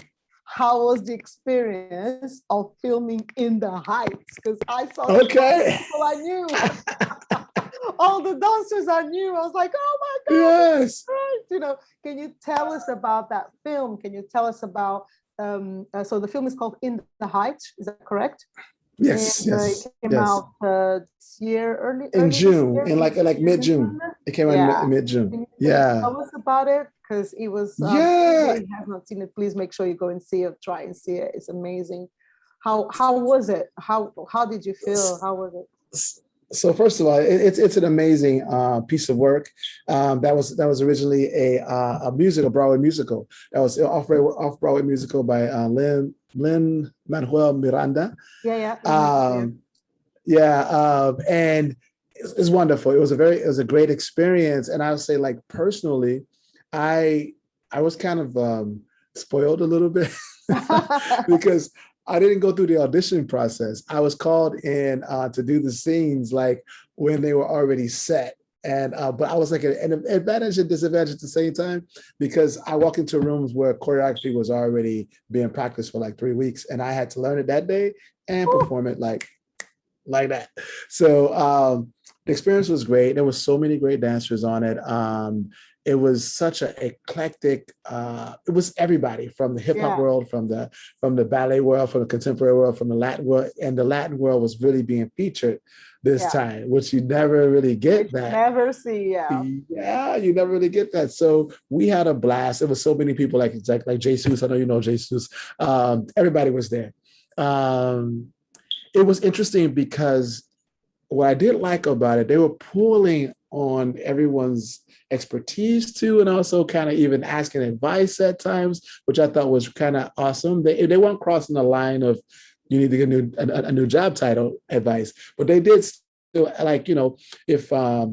how was the experience of filming in the Heights? Because I saw people I knew. All the dancers I knew. I was like, oh my God. Yes. You know, can you tell us about that film? Can you tell us about, so the film is called In the Heights, is that correct? Yes, and, yes. It came out this year, early in June, year, in like mid-June. It came out in mid-June. Yeah. Tell us about it, because it was. Yeah. If you have not seen it, please make sure you go and see it. Try and see it. It's amazing. How was it? How did you feel? How was it? So first of all, it's an amazing piece of work. That was originally a musical, Broadway musical. That was off Broadway musical by Lin-Manuel Miranda. And it's wonderful. It was a great experience. And I would say, like, personally, I was kind of spoiled a little bit because I didn't go through the audition process. I was called in to do the scenes like when they were already set. And but I was like an advantage and disadvantage at the same time, because I walk into rooms where choreography was already being practiced for like 3 weeks, and I had to learn it that day and perform it like that. So the experience was great. There was so many great dancers on it. It was such an eclectic. It was everybody from the hip hop world, from the ballet world, from the contemporary world, from the Latin world, and the Latin world was really being featured this time, which you never really get that. Never see, you never really get that. So we had a blast. There was so many people like Jesus. I know you know Jesus. Everybody was there. It was interesting because what I did like about it, they were pulling on everyone's expertise too, and also kind of even asking advice at times, which I thought was kind of awesome. They weren't crossing the line of you need to get a new job title advice, but they did still, like, you know, if I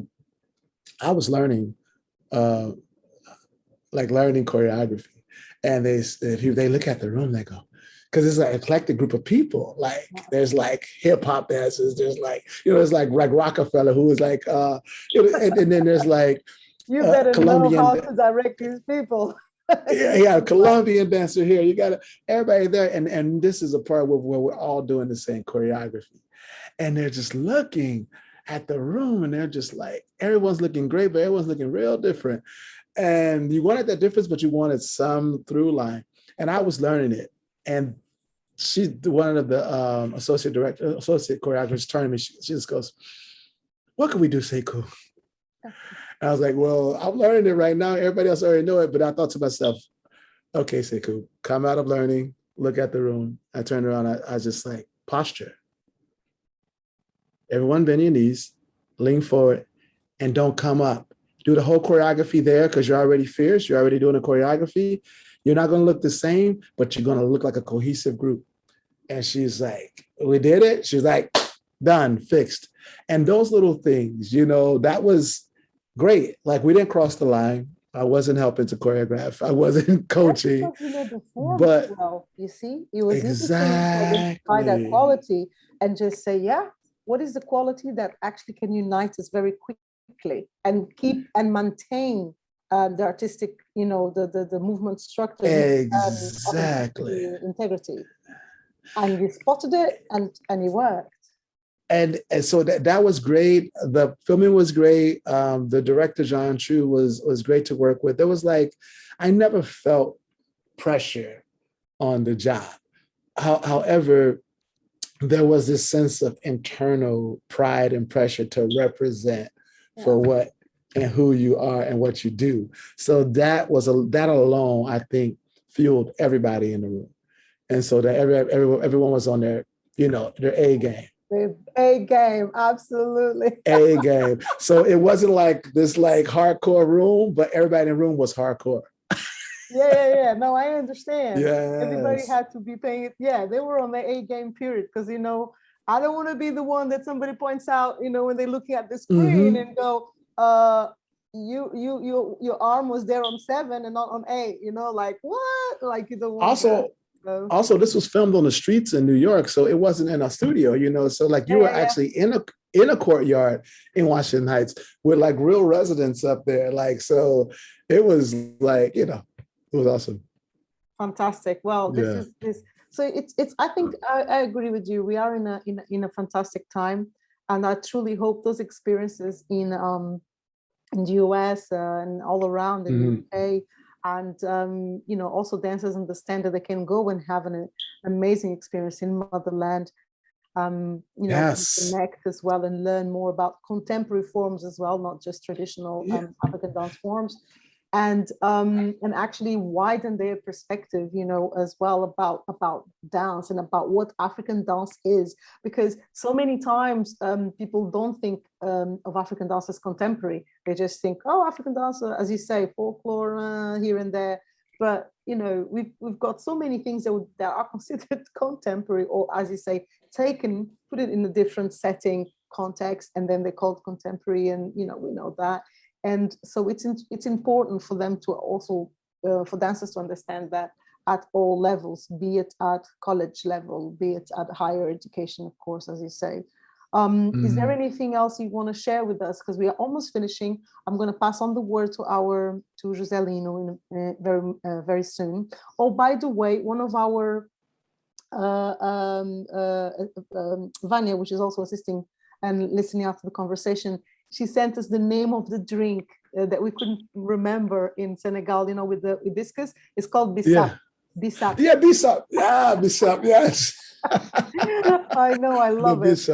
was learning choreography, and they look at the room, they go, because it's an eclectic group of people. Like there's like hip hop dancers, there's like, you know, there's like Rockefeller, who is like, and then there's like, you better Colombian, know how to direct these people. Colombian dancer here. You got everybody there, and this is a part where we're all doing the same choreography, and they're just looking at the room, and they're just like, everyone's looking great, but everyone's looking real different. And you wanted that difference, but you wanted some through line. And I was learning it, and she's one of the associate choreographers turning to me. She just goes, "What can we do, Sekou?" And I was like, "Well, I'm learning it right now. Everybody else already know it." But I thought to myself, "Okay, Sekou, come out of learning, look at the room." I turned around. I was just like, posture. Everyone bend your knees, lean forward, and don't come up. Do the whole choreography there, because you're already fierce. You're already doing a choreography. You're not going to look the same, but you're going to look like a cohesive group. And she's like, "We did it." She's like, "Done, fixed." And those little things, you know, that was great. Like, we didn't cross the line. I wasn't helping to choreograph. I wasn't coaching. But well, you see, it was exactly easy to identify that quality and just say, yeah, what is the quality that actually can unite us very quickly and keep and maintain the artistic, you know, the movement structure, exactly, integrity. And you spotted it, and it worked. And so that was great. The filming was great. The director, John Chu, was great to work with. There was like, I never felt pressure on the job. However, there was this sense of internal pride and pressure to represent for what and who you are and what you do. So that alone, I think, fueled everybody in the room. And so that everyone was on their, their A game. A game, absolutely. A game. So it wasn't like this hardcore room, but everybody in the room was hardcore. Yeah. No, I understand. Yes. Everybody had to be paying it. Yeah, they were on the A game period because, I don't want to be the one that somebody points out, when they're looking at the screen and go, your arm was there on 7 and not on 8, like what? Like you don't want Also, this was filmed on the streets in New York, so it wasn't in a studio, so like you were actually in a courtyard in Washington Heights with like real residents up there, like, so it was like, it was awesome. Fantastic. Well, this is so it's I think I agree with you. We are in a fantastic time, and I truly hope those experiences in the US and all around in the UK. And, also dancers understand that they can go and have an amazing experience in motherland, connect as well and learn more about contemporary forms as well, not just traditional African dance forms, and actually widen their perspective, as well about dance and about what African dance is, because so many times people don't think of African dance as contemporary. They just think, oh, African dance, as you say, folklore here and there. But we've got so many things that are considered contemporary, or as you say, put it in a different setting, context, and then they're called contemporary, and we know that. And so it's important for them to also, for dancers to understand that at all levels, be it at college level, be it at higher education, of course, as you say. Is there anything else you want to share with us? Because we are almost finishing. I'm going to pass on the word to Joselino very soon. Oh, by the way, one of our, Vanya, which is also assisting and listening after the conversation, she sent us the name of the drink that we couldn't remember in Senegal, with the hibiscus. It's called Bissap. Yeah. Bissap. Yeah, Bissap. Yeah, Bissap. Yes. I know, I love it.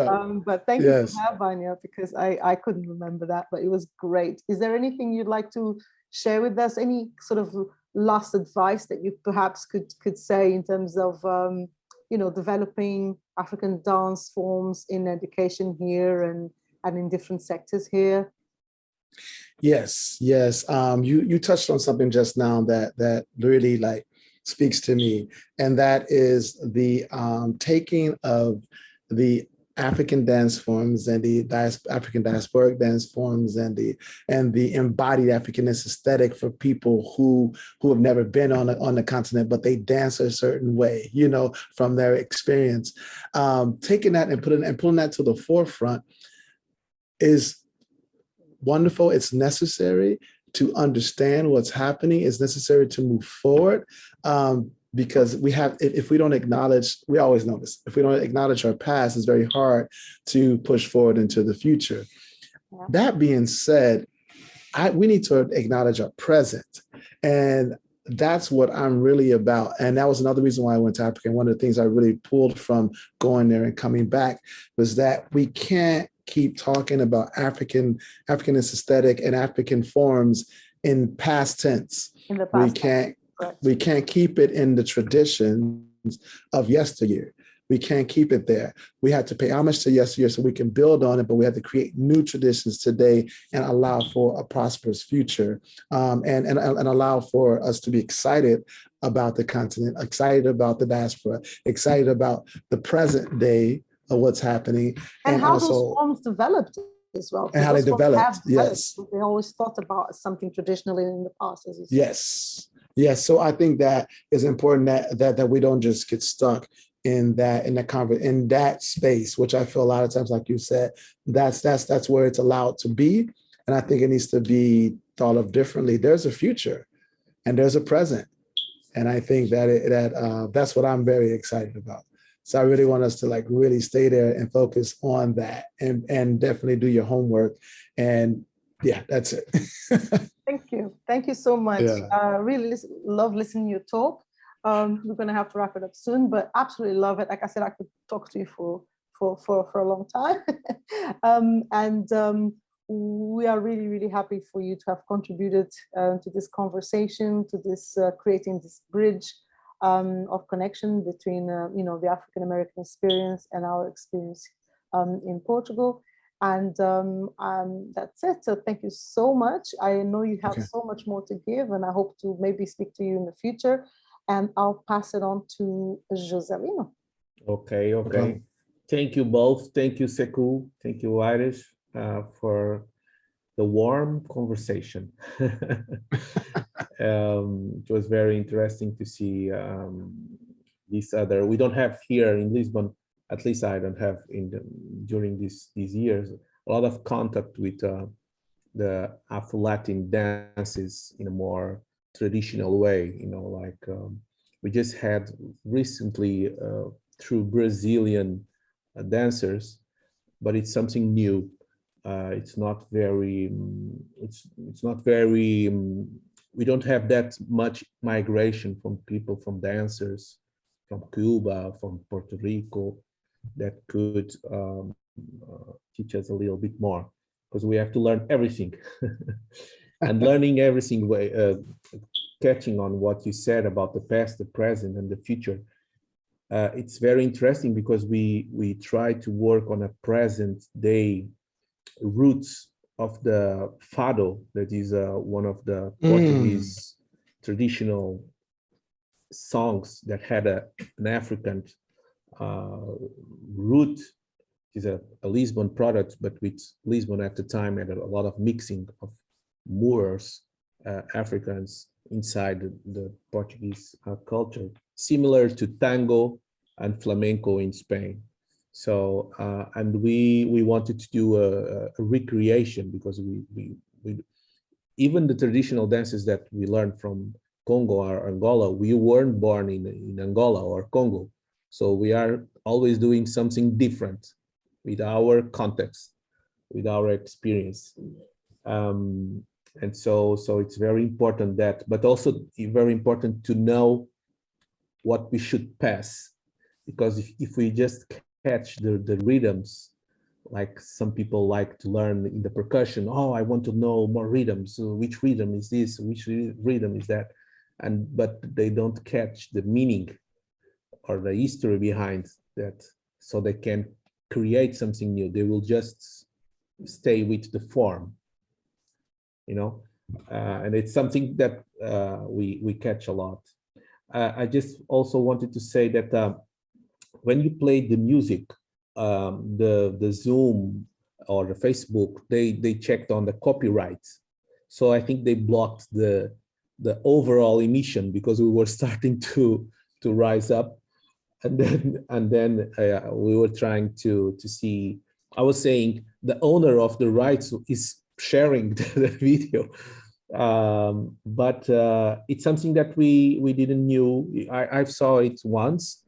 But thank you for that, Vanya, because I couldn't remember that, but it was great. Is there anything you'd like to share with us? Any sort of last advice that you perhaps could say in terms of developing African dance forms in education here and in different sectors here? Yes. You touched on something just now that really like speaks to me, and that is the taking of the African dance forms and the African diasporic dance forms and the embodied Africanist aesthetic for people who have never been on the continent, but they dance a certain way, from their experience. Taking that and pulling that to the forefront is wonderful. It's necessary to understand what's happening. It's necessary to move forward, because if we don't acknowledge, we always know this, if we don't acknowledge our past, it's very hard to push forward into the future. Yeah. That being said, we need to acknowledge our present. And that's what I'm really about. And that was another reason why I went to Africa. And one of the things I really pulled from going there and coming back was that we can't keep talking about Africanist aesthetic and African forms in past tense. In the past we can't keep it in the traditions of yesteryear. We can't keep it there. We have to pay homage to yesteryear so we can build on it, but we have to create new traditions today and allow for a prosperous future, and allow for us to be excited about the continent, excited about the diaspora, excited about the present day of what's happening. And how those forms developed as well. And how they developed, yes. They always thought about something traditionally in the past, as you said. Yes. So I think that is important that we don't just get stuck in that space, which I feel a lot of times, like you said, that's where it's allowed to be. And I think it needs to be thought of differently. There's a future and there's a present. And I think that's what I'm very excited about. So I really want us to really stay there and focus on that, and definitely do your homework and yeah, that's it. Thank you. Thank you so much. Yeah. Really love listening to your talk. We're going to have to wrap it up soon, but absolutely love it. Like I said, I could talk to you for a long time. We are really, really happy for you to have contributed to this conversation, to this creating this bridge of connection between, the African American experience and our experience in Portugal. And that's it. So thank you so much. I know you have so much more to give, and I hope to maybe speak to you in the future. And I'll pass it on to Joselino. Okay. Thank you both. Thank you, Sekou. Thank you, Iris, for the warm conversation. It was very interesting to see this other. We don't have here in Lisbon, at least I don't have during these years, a lot of contact with the Afro-Latin dances in a more traditional way. We just had recently through Brazilian dancers, but it's something new. It's not very. It's not very. We don't have that much migration from people, from dancers, from Cuba, from Puerto Rico, that could teach us a little bit more, because we have to learn everything. And learning everything, catching on what you said about the past, the present, and the future. It's very interesting because we try to work on a present day roots of the fado, that is one of the Portuguese traditional songs that had an African root. Is a Lisbon product, but with Lisbon at the time had a lot of mixing of Moors, Africans inside the Portuguese culture, similar to tango and flamenco in Spain. So, and we wanted to do a recreation, because we even the traditional dances that we learned from Congo or Angola, we weren't born in Angola or Congo. So we are always doing something different with our context, with our experience. And so it's very important that, but also very important to know what we should pass, because if we just catch the rhythms, like some people like to learn in the percussion, oh, I want to know more rhythms, so which rhythm is this, which rhythm is that, but they don't catch the meaning or the history behind that, so they can create something new. They will just stay with the form, and it's something that we catch a lot. I just also wanted to say that when you play the music, the Zoom or the Facebook, they checked on the copyright. So I think they blocked the overall emission, because we were starting to rise up. And then we were trying to see. I was saying the owner of the rights is sharing the video, but it's something that we didn't knew. I saw it once,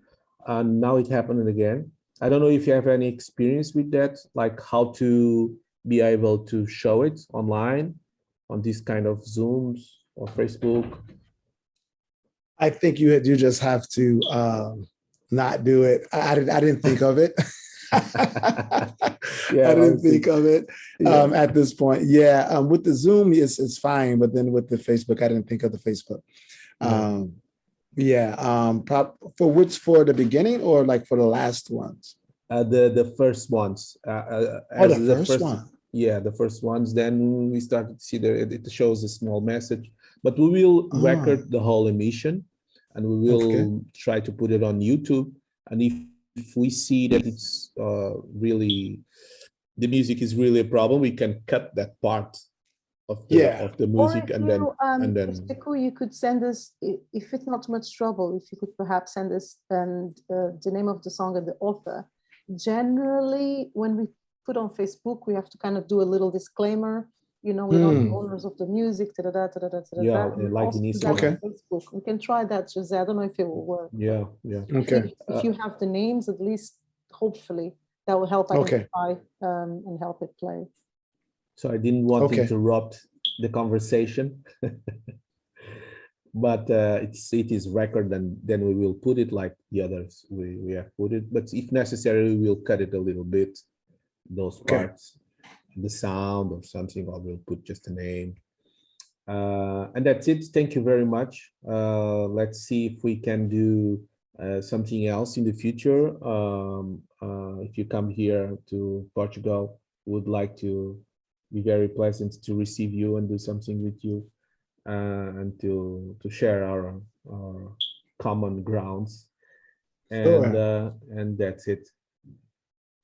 and now it happened again. I don't know if you have any experience with that, like how to be able to show it online on this kind of Zooms or Facebook. I think you just have to not do it. I didn't think of it. Yeah, I didn't think of it at this point. Yeah, with the Zoom, it's fine, but then with the Facebook, I didn't think of the Facebook. For the beginning or like for the last ones? The first ones. The first one. Yeah, the first ones. Then we started to see that it shows a small message, but we will record the whole emission, and we will try to put it on YouTube. And if we see that it's really, the music is really a problem, we can cut that part of the music, and then Sekou, you could send us, if it's not too much trouble, if you could perhaps send us the name of the song and the author. Generally, when we put on Facebook, we have to kind of do a little disclaimer. We're not the owners of the music. Like in Instagram. Facebook. We can try that, Jose. I don't know if it will work. Yeah. Okay. If you have the names, at least, hopefully, that will help identify and help it play. so I didn't want to Okay. interrupt the conversation. But it is record, and then we will put it like the others we have put it. But if necessary, we will cut it a little bit, those parts, the sound or something, or we'll put just a name. And that's it. Thank you very much. Let's see if we can do something else in the future. If you come here to Portugal, would like to be very pleasant to receive you and do something with you, and to share our common grounds. And and that's it.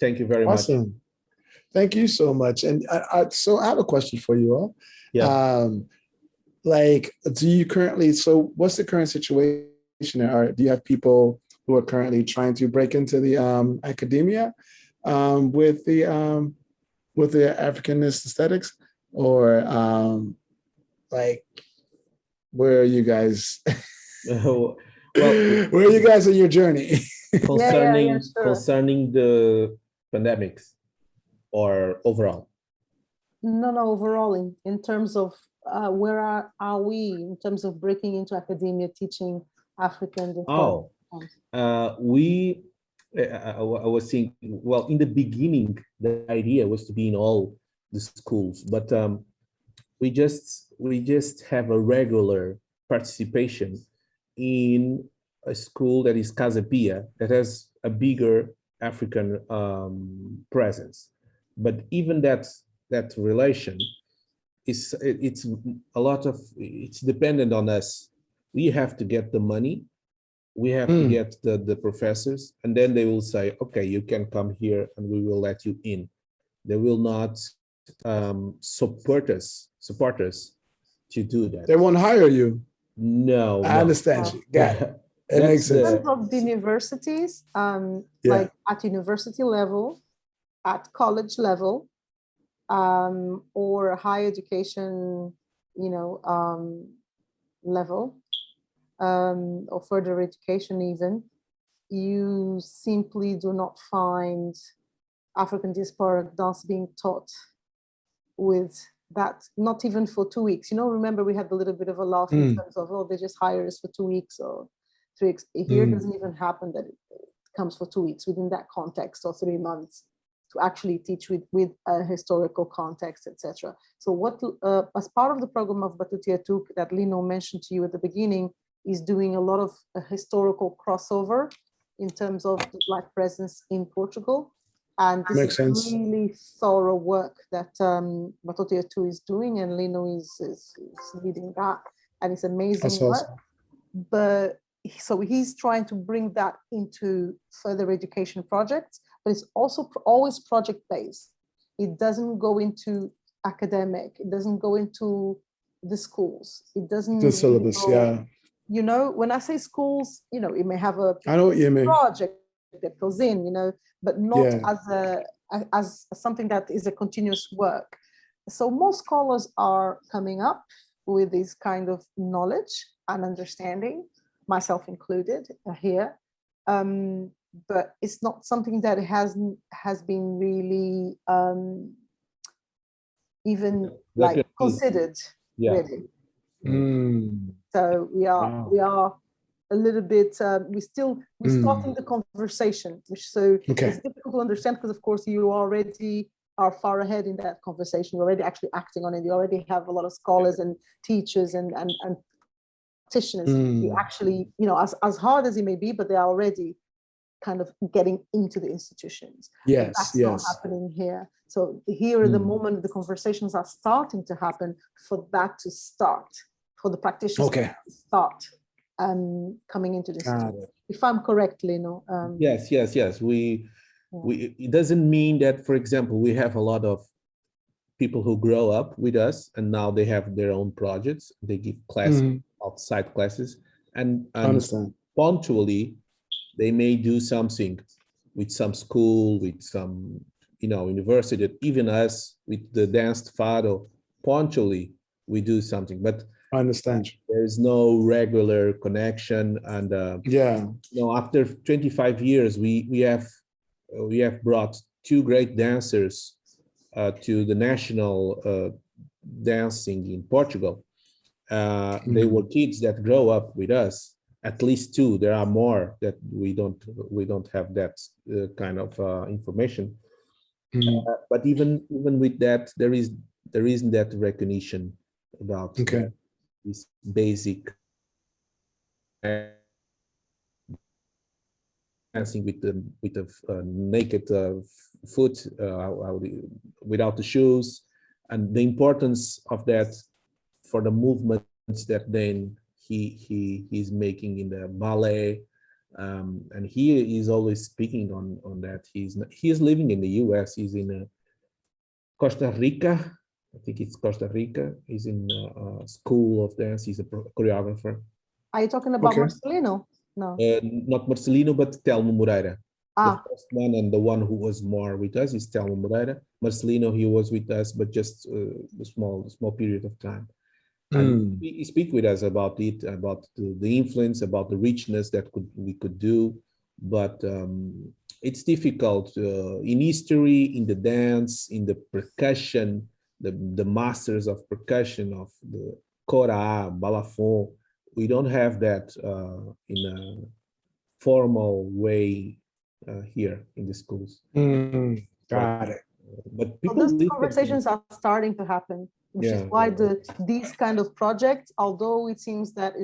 Thank you very much. Awesome. Thank you so much. And so I have a question for you all. Yeah. Like, do you currently, so what's the current situation? Or do you have people who are currently trying to break into the academia with the Africanist aesthetics? Or like, where are you guys? Well, where are you guys in your journey? concerning sure. concerning the pandemics or overall? No, overall, in terms of where are we in terms of breaking into academia, teaching African? I was thinking, well, in the beginning, the idea was to be in all the schools, but we just have a regular participation in a school that is Casa Pia, that has a bigger African presence. But even that relation it's dependent on us. We have to get the money, we have to get the professors, and then they will say, okay, you can come here and we will let you in. They will not support us to do that. They won't hire you. No, I understand you. Got it. It makes sense. In terms of the universities, like at university level, at college level, or higher education, level, or further education even, you simply do not find African diasporic dance being taught with that, not even for 2 weeks. Remember we had a little bit of a laugh in terms of, oh, they just hire us for 2 weeks or 3 weeks. Here it doesn't even happen that it comes for 2 weeks within that context, or 3 months, to actually teach with a historical context, etc. So what, as part of the program of Batoto Yetu that Lino mentioned to you at the beginning, is doing a lot of historical crossover in terms of the Black presence in Portugal. And this is really thorough work that Batoto Yetu is doing, and Lino is leading that, and it's amazing work. Awesome. But so he's trying to bring that into further education projects, but it's also always project-based. It doesn't go into academic, it doesn't go into the schools, it doesn't the syllabus, when I say schools, it may have a I know what you mean. project that goes in, but not as something that is a continuous work. So most scholars are coming up with this kind of knowledge and understanding, myself included here, but it's not something that has been really even like considered, really. So we are a little bit, we're starting the conversation, which it's difficult to understand, because of course you already are far ahead in that conversation. You're already actually acting on it. You already have a lot of scholars and teachers and practitioners. You actually, as hard as it may be, but they're already kind of getting into the institutions. That's not happening here. So here at the moment, the conversations are starting to happen for that to start, for the practitioners to start coming into this. If I'm correct, Lino. Yes. It doesn't mean that, for example, we have a lot of people who grow up with us and now they have their own projects. They give classes, outside classes, and punctually they may do something with some school, with some university. Even us with the dance fado, punctually we do something, but I understand. There is no regular connection, and after 25 years, we have brought 2 great dancers to the national dancing in Portugal. They were kids that grow up with us. At least two. There are more that we don't have that kind of information. But even with that, there isn't that recognition about this basic dancing with the naked foot, without the shoes, and the importance of that for the movements that then he's making in the ballet, and he is always speaking on that. He's living in the US. He's in Costa Rica. I think it's Costa Rica. He's in a school of dance. He's a choreographer. Are you talking about Marcelino? No. Not Marcelino, but Telmo Moreira. Ah. The first one and the one who was more with us is Telmo Moreira. Marcelino, he was with us, but just a small period of time. And he speak with us about it, about the influence, about the richness that we could do. But it's difficult in history, in the dance, in the percussion, the masters of percussion, of the cora, balafon. We don't have that in a formal way here in the schools. Got it. But people, those conversations are starting to happen, which is why these kind of projects, although it seems that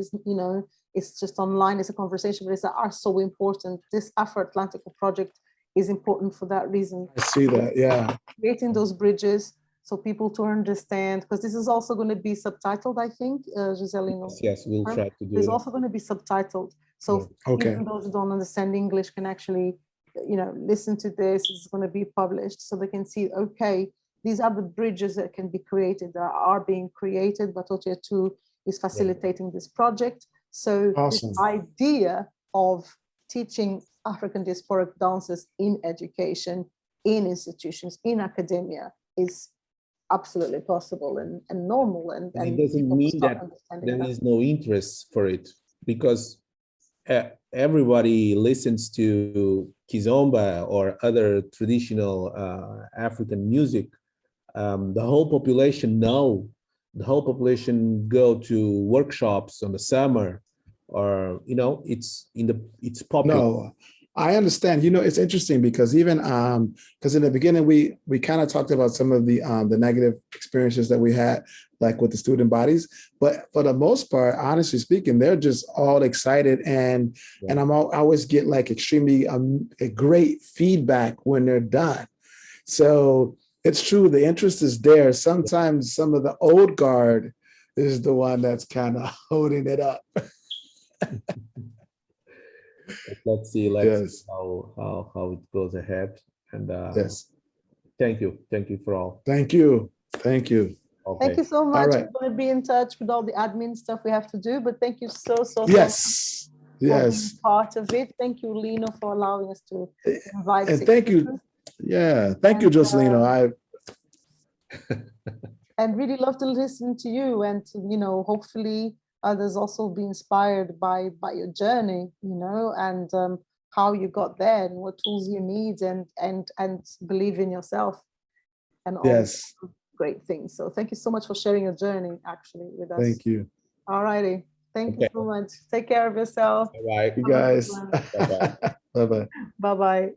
it's just online, it's a conversation, but are so important. This Afro-Atlantico project is important for that reason. I see that, yeah. Creating those bridges so people to understand, because this is also going to be subtitled, I think, Joselino. Yes, we'll try to do It's it. also going to be subtitled. So even those who don't understand English can actually, listen to this. It's going to be published so they can see, okay, these are the bridges that can be created, that are being created. Batoto Yetu is facilitating this project. So this idea of teaching African diasporic dances in education, in institutions, in academia is absolutely possible and normal. And it doesn't mean that there is no interest for it, because everybody listens to kizomba or other traditional African music. The whole population the whole population go to workshops on the summer, or it's popular. No, I understand. It's interesting because even because in the beginning we kind of talked about some of the negative experiences that we had, like with the student bodies, but for the most part, honestly speaking, they're just all excited, and I always get like extremely a great feedback when they're done. So it's true, the interest is there. Sometimes some of the old guard is the one that's kind of holding it up. Let's see how it goes ahead. And thank you for all. Thank you. Okay. Thank you so much. Right. I'm going to be in touch with all the admin stuff we have to do, but thank you so much for being part of it. Thank you, Lino, for allowing us to invite. And thank you. Yeah, thank you, Joselino. And really love to listen to you, and hopefully others also be inspired by your journey, and how you got there and what tools you need, and believe in yourself and all great things. So thank you so much for sharing your journey actually with us. Thank you. All righty. Thank you so much. Take care of yourself. All right. You guys. Bye-bye. Bye-bye.